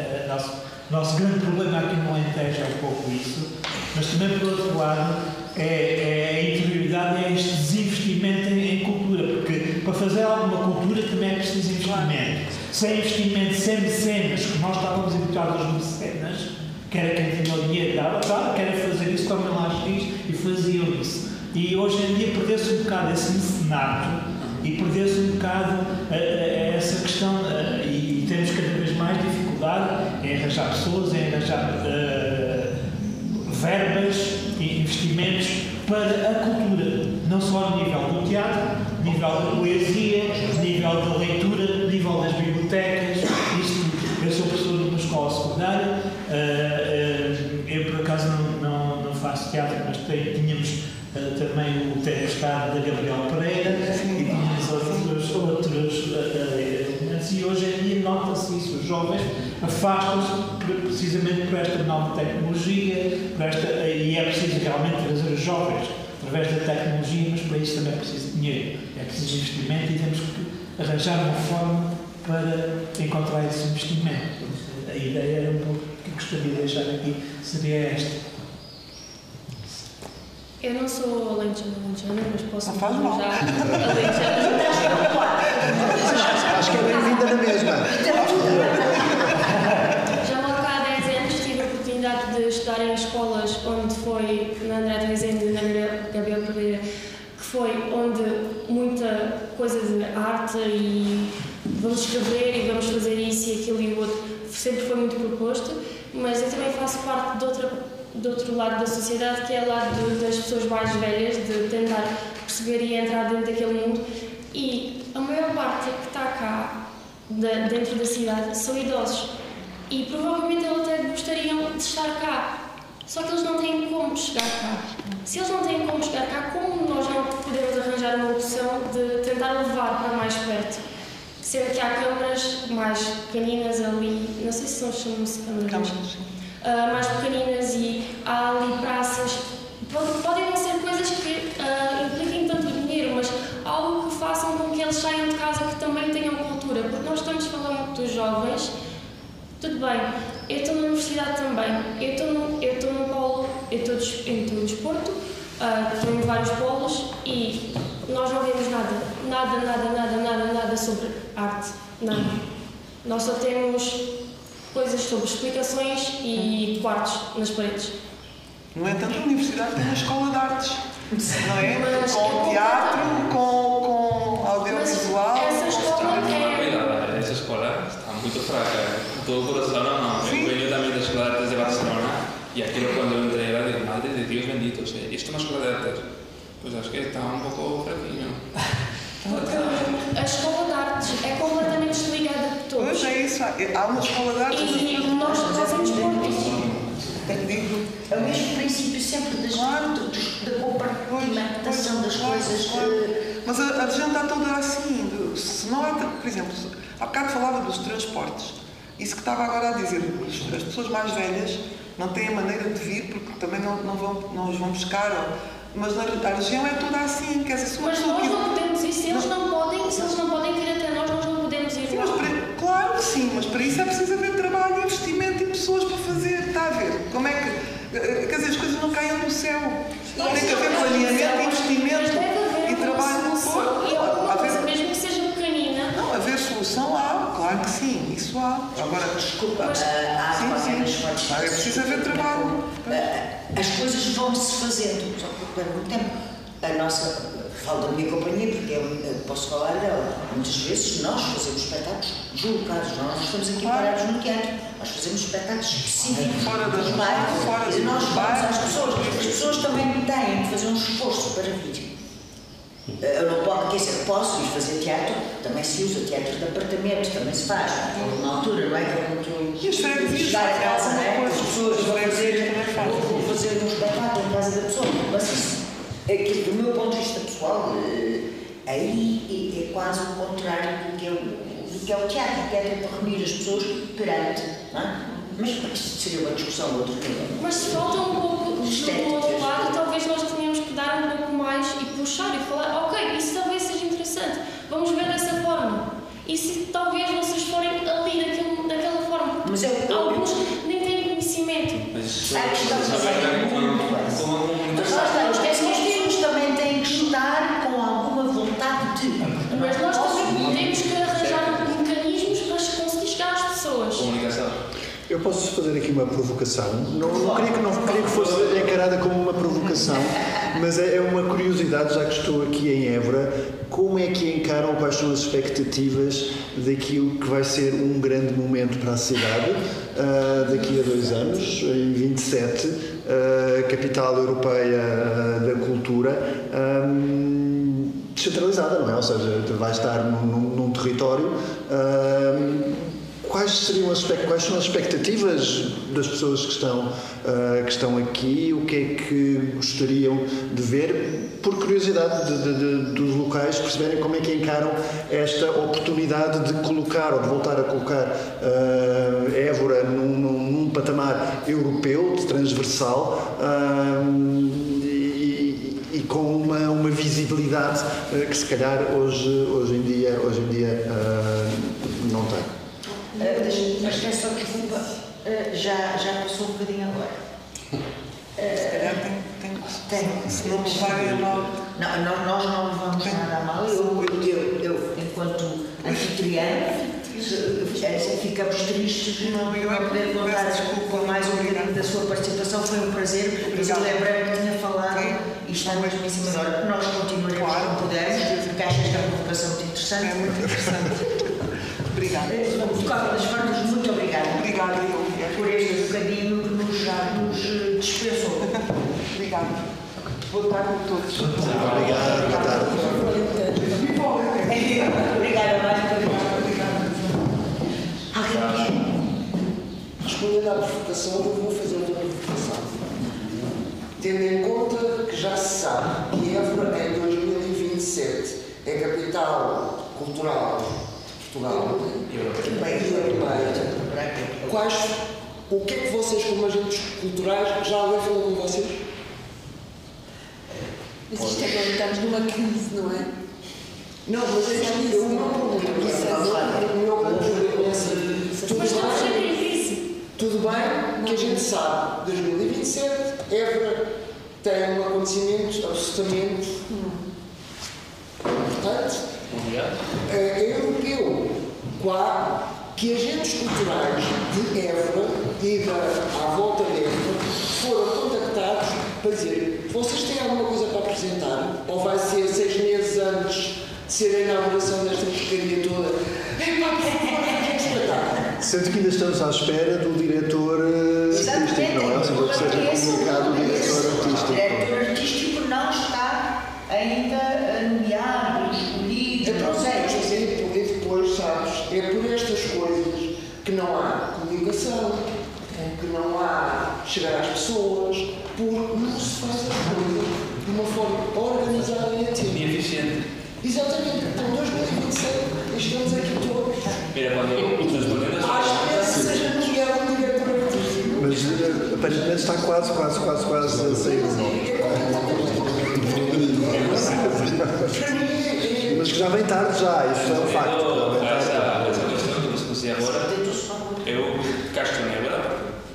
nosso grande problema aqui no Alentejo é um pouco isso. Mas também, por outro lado, é a interioridade, é este desinvestimento em cultura, porque para fazer alguma cultura também é preciso investimento. Sem investimento, sem mecenas, que nós estávamos habituados aos mecenas, que era quem tinha o dinheiro, dava, querem fazer isso, tomem lá X, e faziam isso. E hoje em dia perdeu-se um bocado esse mecenato e perdeu-se um bocado essa questão, e temos cada vez mais dificuldade em arranjar pessoas, em arranjar verbas e investimentos para a cultura, não só no nível do teatro, no nível da poesia, no nível da leitura, no nível das bibliotecas. Eu sou professor numa escola secundária, eu por acaso não faço teatro, mas tínhamos também o Tempestade da Gabriel Pereira e tínhamos outros elementos, e hoje em dia nota-se isso. Os jovens afastam-se precisamente por esta nova tecnologia, e é preciso realmente trazer os jovens através da tecnologia, mas para isso também é preciso dinheiro, é preciso investimento, e temos que arranjar uma forma para encontrar esse investimento. A ideia era um pouco que gostaria de deixar aqui, seria esta. Eu não sou alentejana, mas posso já alentejana. Acho que é bem-vinda na mesma. Já logo há 10 anos tive a oportunidade de estudar em escolas onde foi na André Rezende e na Gabriel Pereira, que foi onde muita coisa de arte e vamos escrever e vamos fazer isso e aquilo e o outro sempre foi muito proposto, mas eu também faço parte do outro lado da sociedade, que é o lado das pessoas mais velhas, de tentar perceber e entrar dentro daquele mundo, e a maior parte que está cá, dentro da cidade, são idosos, e provavelmente eles até gostariam de estar cá, só que eles não têm como chegar cá. Se eles não têm como chegar cá, como nós não podemos arranjar uma opção de tentar levar para mais perto? Sendo que há câmaras mais pequeninas ali, não sei se chamam-se câmaras, mais pequeninas, e há ali praças. Podem não ser coisas que impliquem tanto dinheiro, mas algo que façam com que eles saiam de casa, que também tenham cultura, porque nós estamos falando dos jovens. Tudo bem, eu estou na universidade também, eu estou no polo, eu estou no desporto, estou em vários polos, e nós não vemos nada sobre arte, nada. Nós só temos coisas sobre explicações e quartos nas paredes. No entanto, a universidade tem uma escola de artes, não é? Mas com teatro, com audiovisual. Essa escola Essa escola está muito fraca. Todo o coração não. Eu venho também da Escola de Artes de Barcelona, e aquilo quando eu entrei era de madre de Dios bendito. Isto é uma escola de artes. Pois acho que está um pouco fraquinho. A escola de artes é completamente desligada de todos. Pois é isso. isso. Há uma escola de artes... E nós fazemos pontos. É o mesmo princípio sempre da compartimentação das coisas. Mas a região está toda assim. Se não há, por exemplo, há bocado falava dos transportes. Isso que estava agora a dizer, as pessoas mais velhas não têm a maneira de vir porque também não os vão buscar. Mas a região é toda assim. Quer dizer, mas nós não podemos ir. Se eles não podem vir até nós não podemos ir. Claro que sim, mas para isso é preciso haver trabalho, investimento e pessoas para fazer. Está a ver? Como é que... Quer dizer, as coisas não caem do céu. Tem que haver planeamento, investimento e trabalho. E alguma coisa, mesmo que seja pequenina. Não, haver solução há, claro que sim, isso há. Agora, desculpa, é preciso haver trabalho. As coisas vão-se fazendo, só que leva muito tempo. A nossa, falo da minha companhia, porque eu posso falar dela. Muitas vezes nós fazemos espetáculos deslocados, nós não estamos aqui parados no teatro, nós fazemos espetáculos específicos fora dos bairros, e nós vamos às pessoas. As pessoas também têm de fazer um esforço para vir. Eu não posso, quer dizer, posso ir fazer teatro, também se usa teatro de apartamento, também se faz. Na altura, não é? E as freguesias chegar a casa, não é? As pessoas vão fazer um espetáculo em casa da pessoa. Mas isso, do meu ponto de vista pessoal, aí é quase o contrário do que é o teatro. O teatro é para reunir as pessoas perante, não é? Mas isto seria uma discussão outro nível. Mas se falta um pouco do outro lado, talvez nós tínhamos que dar um pouco mais e puxar e falar, ok, isso talvez seja interessante, vamos ver dessa forma. E se talvez vocês forem ali daquela forma, mas alguns nem têm conhecimento. Mas nós também têm que estar com alguma vontade de. Mas nós também temos que arranjar mecanismos para conseguir chegar às pessoas. Comunicação. Eu posso fazer aqui uma provocação. Não queria que fosse encarada como uma provocação, mas é uma curiosidade, já que estou aqui em Évora, como é que encaram, quais são as expectativas daquilo que vai ser um grande momento para a cidade daqui a 2 anos, em 27, capital europeia da cultura, descentralizada, não é? Ou seja, vai estar num território. Quais são as expectativas das pessoas que estão aqui? O que é que gostariam de ver? Por curiosidade dos locais, perceberem como é que encaram esta oportunidade de colocar, ou de voltar a colocar Évora num patamar europeu, transversal, e com uma visibilidade que se calhar hoje em dia não tem. Mas é só que já passou um bocadinho agora. Se calhar tem. Se não levarem a mal. Não, nós não levamos nada a mal. Eu enquanto anfitriã, ficamos tristes de não poder contar desculpa mais um bocadinho da sua participação. Foi um prazer, mas eu lembrei-me que tinha falado e está mesmo em cima da hora. Nós continuaremos como pudermos, porque acho esta provocação muito interessante. É muito interessante. Obrigada. De qualquer das formas, muito obrigada. Obrigada, por este bocadinho que já nos dispensou. Obrigada. Boa tarde a todos. Obrigado, boa tarde. Obrigada, Mário. Respondendo à provocação, eu vou fazer outra provocação. Tendo em conta que já se sabe que Évora em 2027 é capital cultural Portugal e europeia. O que é que vocês, como agentes culturais, já alguém falou com vocês? Mas isto agora estamos numa crise, não é? Não, mas é que eu não tudo bem que a gente sabe, 2027, Évora tem um acontecimento absolutamente importante. É europeu. Que agentes culturais de Évora e à volta de Évora foram contactados para dizer: vocês têm alguma coisa para apresentar? Ou vai ser 6 meses antes de ser a inauguração desta porcaria toda? Sendo que ainda estamos à espera do diretor artístico, não é? Ou seja, que seja comunicado o diretor artístico. O diretor artístico não está ainda nomeado, escolhido, não sei. E depois, sabes, é por estas coisas que não há comunicação, que não há chegar às pessoas, porque não se faz a coisa de uma forma organizada e a tempo. E eficiente. Exatamente. Então, 2027, estamos aqui todos. Mira, quando respondendo as Acho que seja nomeado um diretor artístico. Mas aparentemente está quase a sair. Mas que já vem tarde já, isso é um facto. Essa questão que você dizia agora, eu questionei agora,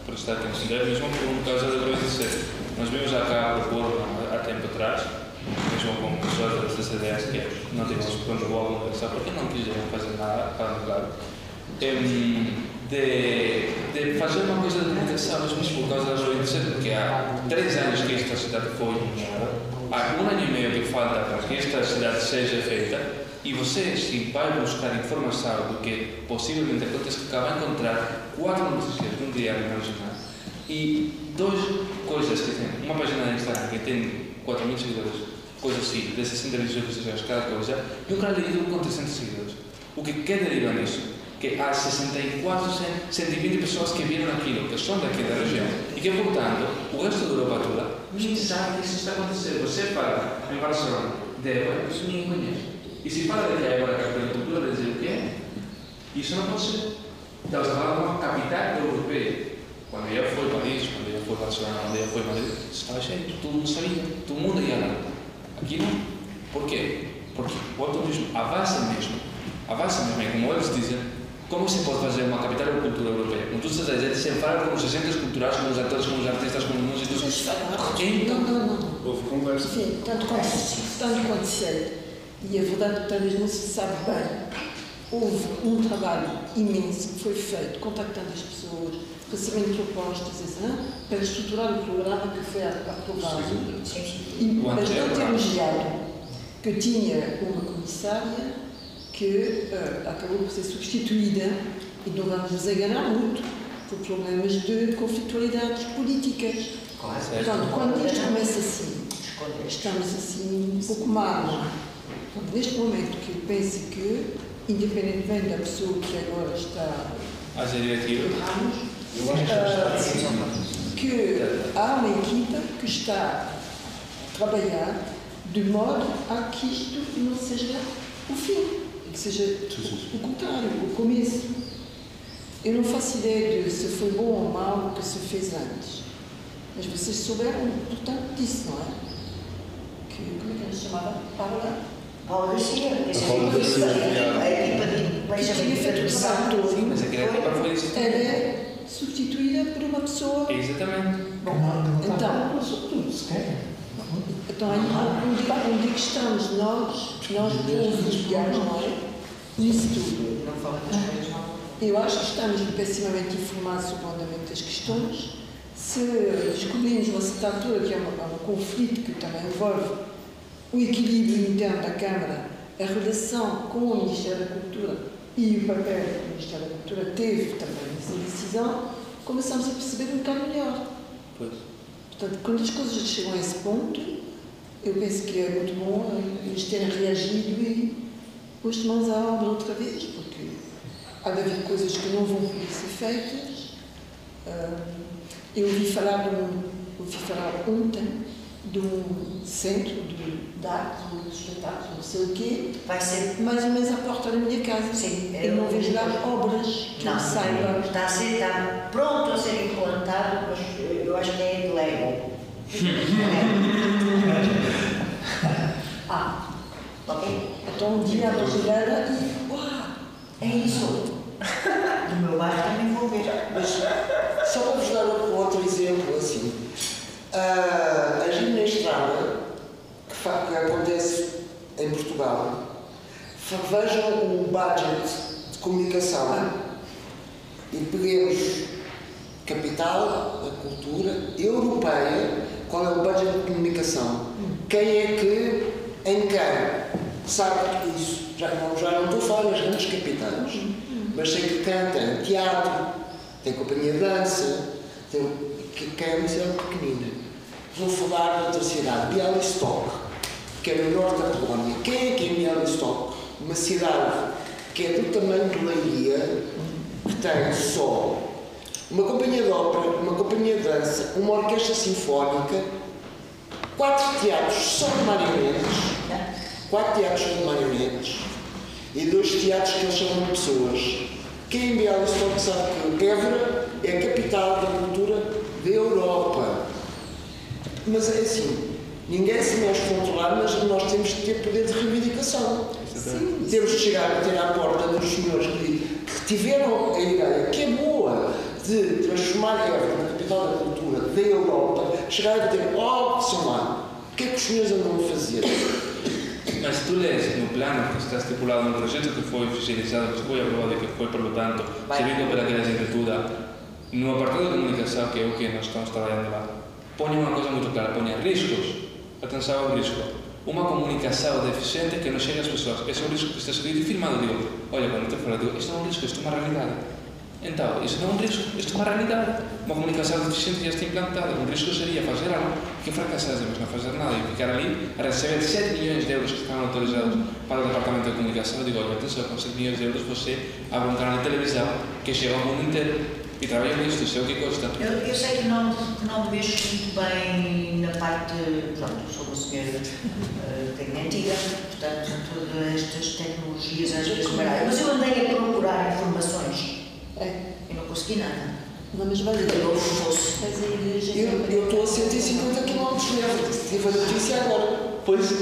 por estar aqui no Sindré, mesmo por causa da 2017. Nós vimos já cá a propor há tempo atrás, mesmo com pessoas da CCDS, que não tínhamos pronto o álbum, só porque não quiseram fazer nada, claro, de fazer uma coisa de comunicação, mesmo por causa da 2017, porque há 3 anos que esta cidade foi nomeada, há 1 ano e meio que falta para que esta cidade seja feita, e você, se vai buscar informação do que possivelmente acontece, que vai encontrar 4 notícias num diário nacional e 2 coisas que tem. Uma página de Instagram que tem 4.000 seguidores, coisa assim, de 60 visualizações cada coisa, e um canal de YouTube com 300 seguidores. O que deriva nisso? Que há 64, 120 pessoas que viram aquilo, que são daqui da região, e que, portanto, o resto da Europa toda nem sabe que isso está acontecendo. Você fala em Barcelona, Deva, isso ninguém conhece. E se fala de que é agora a capital da cultura, dizer o quê? Isso não pode ser. Estamos falando de uma capital europeia. Quando já foi Paris, quando já foi Barcelona, quando já foi Madrid, estava cheio, todo mundo sabia, todo mundo ia lá. Aqui não. Por quê? Porque o autorismo avança mesmo, e como eles dizem, como se pode fazer uma capital da cultura europeia? Com todas as gente se fala com os agentes culturais, com os atores, com os artistas, com os músicos. Não. Houve conversa. Sim, tanto quanto sei. E a verdade é que talvez não se sabe bem. Houve um trabalho imenso que foi feito, contactando as pessoas, recebendo propostas, para estruturar o programa que foi aprovado. Mas não ter elogiado que tinha uma comissária que acabou por ser substituída, e não vamos nos enganar muito, por problemas de conflitualidades políticas. Portanto, quando isto começa assim, estamos assim um pouco mal. Portanto, neste momento que eu penso que, independentemente da pessoa que agora está a diretiva, que há uma equipa que está a trabalhar de modo a que isto não seja o fim, que seja o contrário, o começo. Eu não faço ideia de se foi bom ou mau o que se fez antes, mas vocês souberam, portanto, disso, não é? Que, como é que ela se chamava? Paula Garcia, a equipa de que tinha feito o trabalho todo, mas aquela equipa foi isso. era substituída por uma pessoa. Exatamente. Então, onde é que estamos nós privilegiados, não é? Nisso tudo. Eu acho que estamos pessimamente informados sobre o andamento das questões. Se descobrirmos uma certa altura que há um conflito que também envolve o equilíbrio interno da Câmara, a relação com o Ministério da Cultura e o papel que o Ministério da Cultura teve também nessa decisão, começamos a perceber um bocado melhor. Pois. Portanto, quando as coisas chegam a esse ponto, eu penso que é muito bom eles terem reagido e posto mãos à obra outra vez, porque há de haver coisas que não vão poder ser feitas. Eu ouvi falar ontem de um centro de arte, de espetáculos, não sei o quê, vai ser mais ou menos à porta da minha casa. Sim, eu não vejo lá obras que não saibam. Está pronto a ser implantado, mas eu acho que é de Lego. Ok? Então um dia a brasileira e uau! É isso. Do meu bairro também vou ver. Mas só para vos dar outro exemplo assim. A ginestrada que acontece em Portugal, vejam o budget de comunicação e peguemos capital, a cultura europeia, qual é o budget de comunicação? Quem é que encara? Sabe isso? Já não estou a falar das grandes capitais, mas sei que tem teatro, tem companhia de dança, que é uma cidade pequenina. Vou falar de outra cidade, Białystok, que é no norte da Polónia. Quem é Białystok? Uma cidade que é do tamanho de Leiria, que tem só uma companhia de ópera, uma companhia de dança, uma orquestra sinfónica, 4 teatros só de marionetes, 4 teatros só de marionetes e 2 teatros que eles chamam de pessoas. Quem em Biel sabe que Évora é a capital da cultura da Europa. Mas é assim, ninguém se mexe controlar, mas nós temos que ter poder de reivindicação. Sim. Temos de chegar a ter à porta dos senhores que tiveram a ideia, que é boa, de transformar Évora na capital da cultura da Europa, chegar a ter, são lá, o que é que os senhores andam a fazer? Mas tu lês no plano que está estipulado no projeto que foi oficializado, que foi aprovado e que foi, por lo tanto, servido para aquela arquitetura, no apartado de comunicação, que é o que nós estamos trabalhando lá, põe uma coisa muito clara, põe riscos, atenção ao risco, uma comunicação deficiente que não chega às pessoas, esse é um risco que está escrito e firmado, digo, olha, quando estou falando, digo, isto é um risco, isto é uma realidade. Então, isto não é um risco, isto é uma realidade. Uma comunicação deficiente já está implantada. Um risco seria fazer algo que fracassasse, mas não fazer nada e ficar ali a receber 7 milhões de euros que estavam autorizados para o Departamento de Comunicação. Eu digo, olha, atenção, com 7 milhões de euros você abre um canal de televisão que chega ao mundo inteiro e trabalha nisto, isso é o que custa. Eu sei que não me vejo muito bem na parte, pronto, sou uma senhora antiga, portanto, todas estas tecnologias às vezes baralham, mas eu andei a procurar informações. Eu não consegui nada. Não, mas vai ver. Eu estou a 150 km de Évora. Tive a notícia agora. Pois.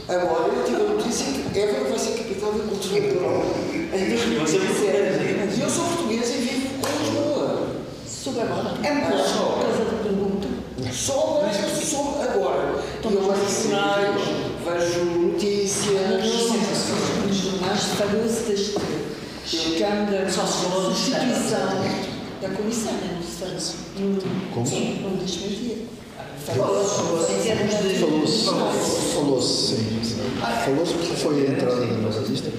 Agora eu tive a notícia que Évora vai ser capital da cultura da Europa. Em 2017. E eu sou português e vivo em Lisboa. Sobre agora. É muito só. Casa de pergunta. Só agora. E eu vejo sinais, vejo notícias. Nos jornais falou-se deste escândalo, substituição da comissão, não se fala. Como? Não deixe mentir. Falou-se em termos de... Falou-se, sim. Falou-se porque foi a entrada da nossa lista.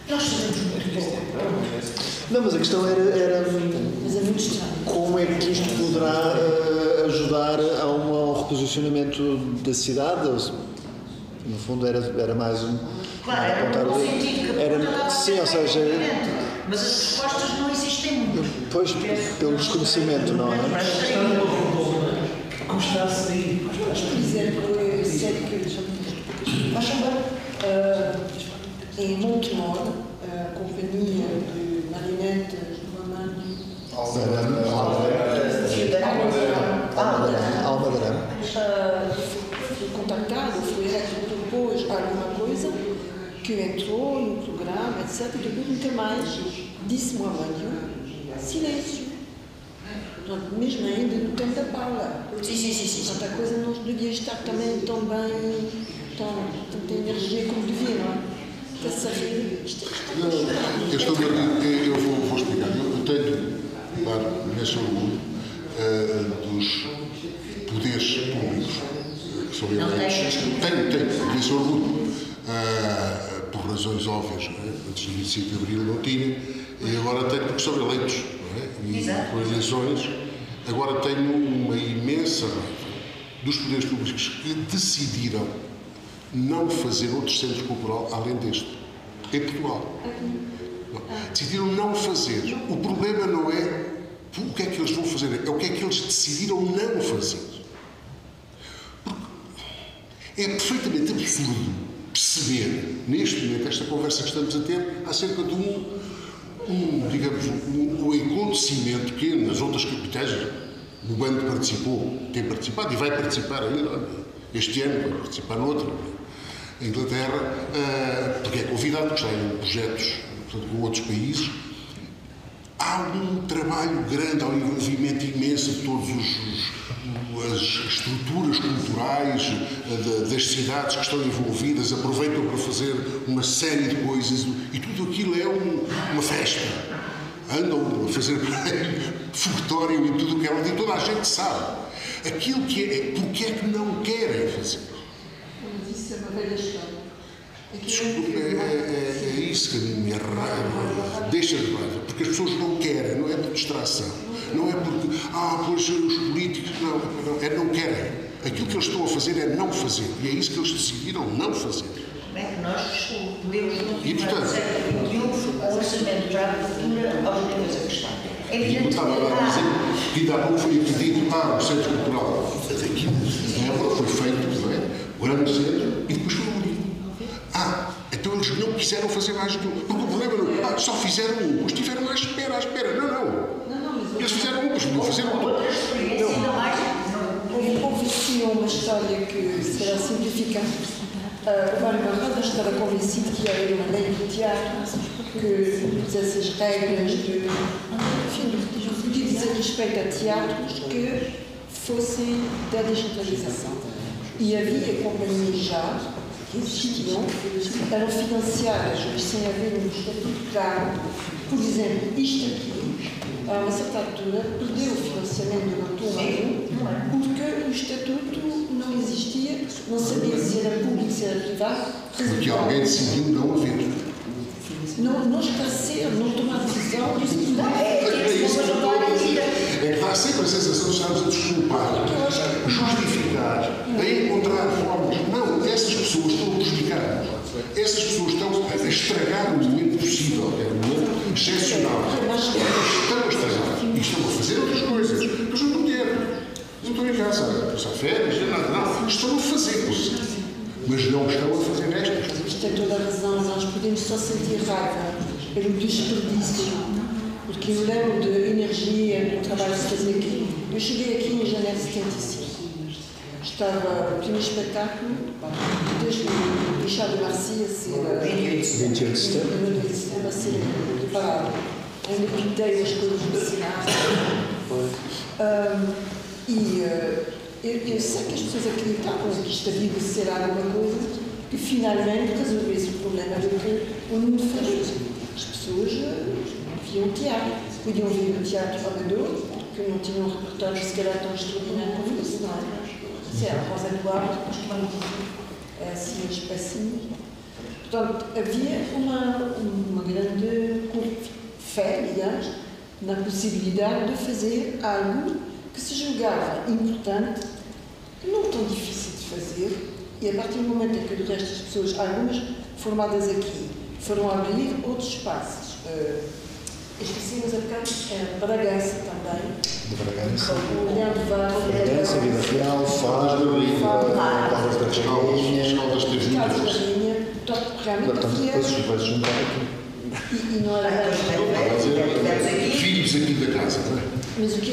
Nós sabemos muito pouco. Não, mas a questão era Mas é muito estranho. como é que isto poderá ajudar a um reposicionamento da cidade? No fundo era mais um... Claro, era no sentido que sim, ou seja... Mas as respostas não existem muito. Pois, pelo desconhecimento, não é? Custa a sair. Mas, por exemplo, eu sei que em Montemor, a companhia de marionetes Almadrame. Fui contactado, fui propôs alguma coisa que entrou no programa, etc. E depois nunca mais disse-me ao rádio, silêncio. Portanto, mesmo ainda no tempo da Paula. Sim. Portanto, a coisa não devia estar também tão bem, tanta energia como devia, não é? Para saber, eu vou explicar. Eu tenho, claro, nesse orgulho dos poderes públicos que são eleitos. Tenho esse orgulho. Por razões óbvias, não é? Antes do 25 de Abril não tinha, e agora tenho porque são eleitos, não é? E com eleições, agora tenho uma imensa raiva dos poderes públicos que decidiram não fazer outro centro cultural além deste, em Portugal. Decidiram não fazer. O problema não é o que é que eles vão fazer, é o que é que eles decidiram não fazer. Porque é perfeitamente absurdo perceber, neste momento, esta conversa que estamos a ter acerca de um acontecimento que nas outras capitais o bando participou, tem participado e vai participar ainda este ano, vai participar noutra, a Inglaterra, porque é convidado, porque está em projetos, portanto, com outros países. Há um trabalho grande, há um envolvimento imenso de todas as estruturas culturais das cidades que estão envolvidas, aproveitam para fazer uma série de coisas e tudo aquilo é uma festa. Andam a fazer fogotório e tudo o que é, e toda a gente sabe. Aquilo que é, porque é que não querem fazer? Mas isso é uma velha história. Desculpe, é isso que me raiva, deixa de raiva, porque as pessoas não querem, não é por distração, não é porque, pois os políticos, não querem. Aquilo que eles estão a fazer é não fazer, e é isso que eles decidiram não fazer. Bem, nós podemos e, portanto, o orçamento já de cultura a outra coisa que está. É E eu evidente estava lá a dizer que ainda há pouco foi aqui dito, o Centro Cultural daqui de Évora foi feito, não é? O grande centro, e depois foi abolido. Então eles não quiseram fazer mais do... Porque o problema não... só fizeram um, depois tiveram à espera. Não. Eles fizeram um, depois podiam fazer outro. Houve sim uma história que, se calhar simplificando, o Mário Barroso estava convencido que ia haver uma lei do teatro que pusesse as regras de dizer respeito a teatros que fossem da descentralização. E havia companhias já que existiam, eram financiadas, mas sem haver um estatuto claro. Por exemplo, isto aqui, a uma certa altura, perdeu o financiamento durante um ano, porque o estatuto não existia, não sabia se era público, se era privado. Porque alguém decidiu não haver. Não esclarecer, não tomar decisão, disse que não. É que dá sempre a sensação de estarmos a desculpar, a justificar, a encontrar formas. Não, essas pessoas estão a prejudicar. Essas pessoas estão a estragar o momento possível, é um momento excepcional. Estão a estragar e estão a fazer outras coisas. Mas eu não quero. Não estou em casa a passar férias, não. Estão a fazer coisas. Mas não estão a fazer estas. Isto tem toda a razão, nós podemos só sentir raiva pelo desperdício, porque eu lembro de energia, do trabalho que se fazia aqui. Eu cheguei aqui em janeiro de 75. Estava o primeiro espetáculo, desde o Richard de Marcia, ser 28 de setembro, a ser preparado. Ainda pintei as coisas do cenário. Eu sei que as pessoas acreditavam que isto havia de ser alguma coisa que finalmente resolvesse o problema do que o mundo fazia. As pessoas viam teatro, podiam ver o teatro amador, que não tinham um repertório se calhar tão extraordinário como esse, não é? Se era Rosa Eduardo, é assim as pecinhas. Portanto, havia uma grande fé, digamos, na possibilidade de fazer algo que se julgava importante, não tão difícil de fazer, e a partir do momento em que o resto das pessoas, algumas formadas aqui, foram abrir outros espaços. Esquecemos a bocado, Bragança também. De Bragança. O Leandro Vargas. Bragança, Vida Real, Faro, Caldas da Rainha. Escolas da Rainha. Realmente havia... Depois vai-se juntar aqui. E não era... Filhos aqui da casa, não é? Mas o que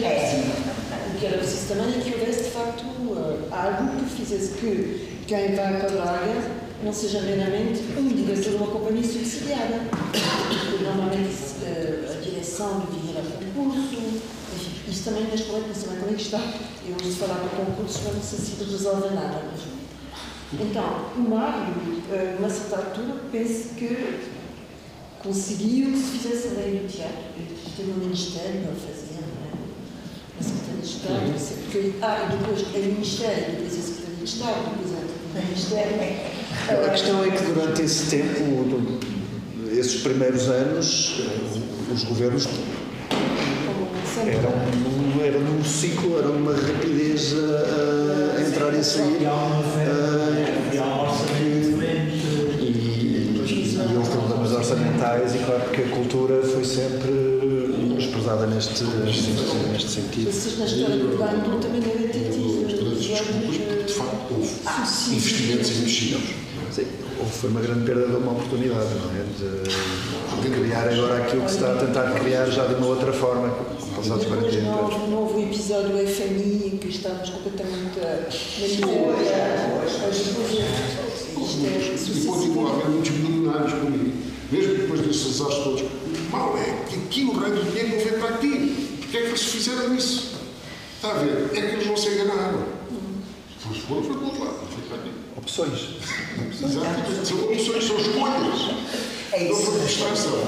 era preciso também é que houvesse, de facto, algo que fizesse que quem vai para Braga não seja meramente um diretor de uma companhia subsidiada. Porque normalmente a direção de vir a concurso, enfim, isso também neste momento não sei bem como é que está. Eu ouço falar para concurso, mas não sei se resolve nada. Então, o Mário, numa certa altura, penso que conseguiu que se fizesse a lei do teatro. Teve um ministério para fazer, não é? A Secretaria de Estado, porque, e depois é o Ministério, depois é a Secretaria de Estado, depois é o Ministério. A questão é que durante esse tempo, esses primeiros anos, os governos eram num ciclo, era uma rapidez a entrar e sair. E houve problemas orçamentais e claro que a cultura foi sempre desprezada neste sentido. Vocês na história do banco também devem ter tido. De facto, houve investimentos investidos. Sim, foi uma grande perda de uma oportunidade, não é? De criar agora aquilo que se está a tentar criar já de uma outra forma, passados 40 anos. Não houve um episódio do FMI em que estávamos completamente na miséria. E continua a haver muitos milionários por aí. Mesmo depois desses azares todos. O mal é que aqui o rei do dinheiro não veio para aqui. Porquê é que eles fizeram isso? Está a ver? É que eles não se enganaram. Foi para o outro lado, não foi para aqui. Opções. Exato. São opções, são escolhas. Não foi distração.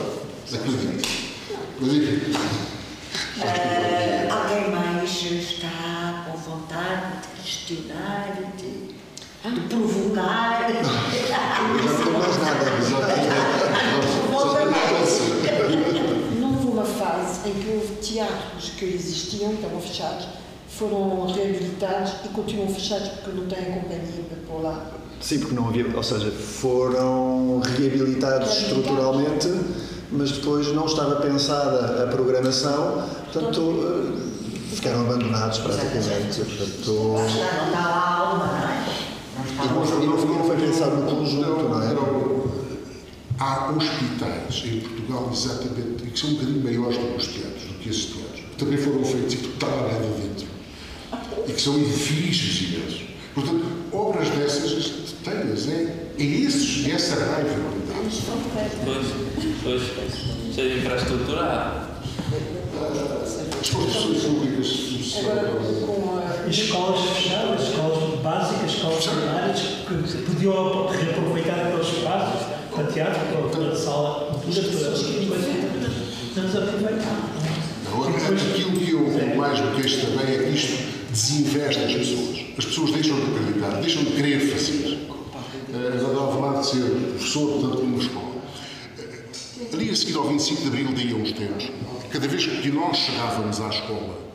Mas enfim. Alguém mais está com vontade de questionar, de provocar? Eu não tenho mais nada. Não houve uma fase em que houve teatros que existiam, estavam fechados, foram reabilitados e continuam fechados porque não têm companhia para pôr lá. Sim, porque não havia, ou seja, foram reabilitados estruturalmente, mas depois não estava pensada a programação, portanto, ficaram abandonados praticamente. Portanto, não está lá a alma, não é? E não foi pensado no conjunto, não é? Há hospitais em Portugal, exatamente, que são um bocadinho maiores do que os teatros, do que esses teatros, que também foram feitos e que está lá dentro, e que são edifícios imensos. Portanto, obras dessas, tem-as, é essa raiva que dá. Pois, seja infraestruturada. As construções públicas. Escolas fechadas, escolas básicas, escolas primárias, que podiam reaproveitar aqueles espaços para teatro, para a sala, cultura, para as coisas. Estamos a aproveitar. Aquilo que eu mais me queixo também é que isto desinveste as pessoas. As pessoas deixam de acreditar, deixam de querer fazer. Agora falar de ser professor, tanto como escola. Ali a seguir ao 25 de Abril, daí a uns tempos, cada vez que nós chegávamos à escola,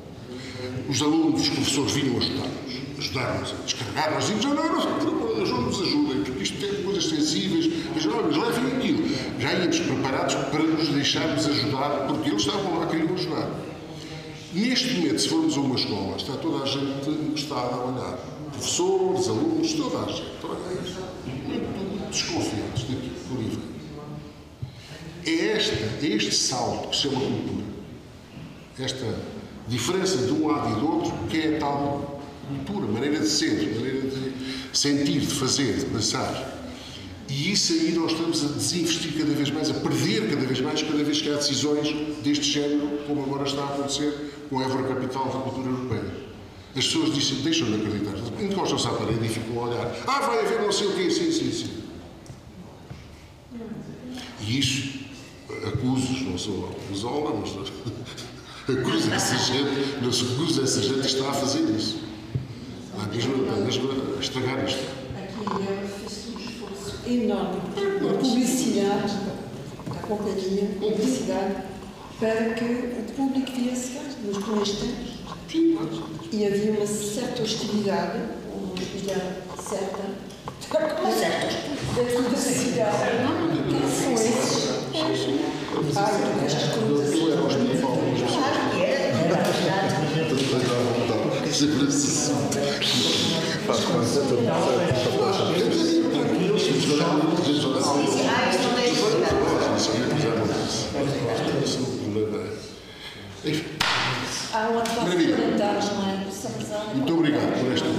os alunos, os professores vinham ajudar-nos a descarregar, nós dizíamos, não nos ajudem, porque isto tem coisas sensíveis, mas levem aquilo. Já íamos preparados para nos deixarmos ajudar, porque eles estavam lá, queriam ajudar. Neste momento, se formos a uma escola, está toda a gente encostada a olhar. Professores, alunos, toda a gente. Muito desconfiantes daquilo, por aí vem. É este salto que se chama cultura. Esta diferença de um lado e do outro, que é a tal cultura, maneira de ser, maneira de sentir, de fazer, de pensar. E isso aí nós estamos a desinvestir cada vez mais, a perder cada vez mais, cada vez que há decisões deste género, como agora está a acontecer com a Évora Capital da Cultura Europeia. As pessoas deixam de acreditar. Encostam-se à parede e ficam a olhar. Vai haver não sei o quê, sim. E isso, acuso-os, não sou acusola, mas acuso essa gente, não se acusa essa gente que está a fazer isso. Está mesmo a estragar isto. Aqui fez um esforço enorme na publicidade, a companhia, publicidade, para que o público viesse cá, nos primeiros tempos. E havia uma certa hostilidade, uma hostilidade certa, da publicidade. Quem são esses? Estas coisas. Há um atraso de 40 anos, não é? Muito obrigado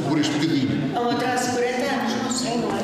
por este bocadinho. Há um atraso de 40 anos, não sei, não é?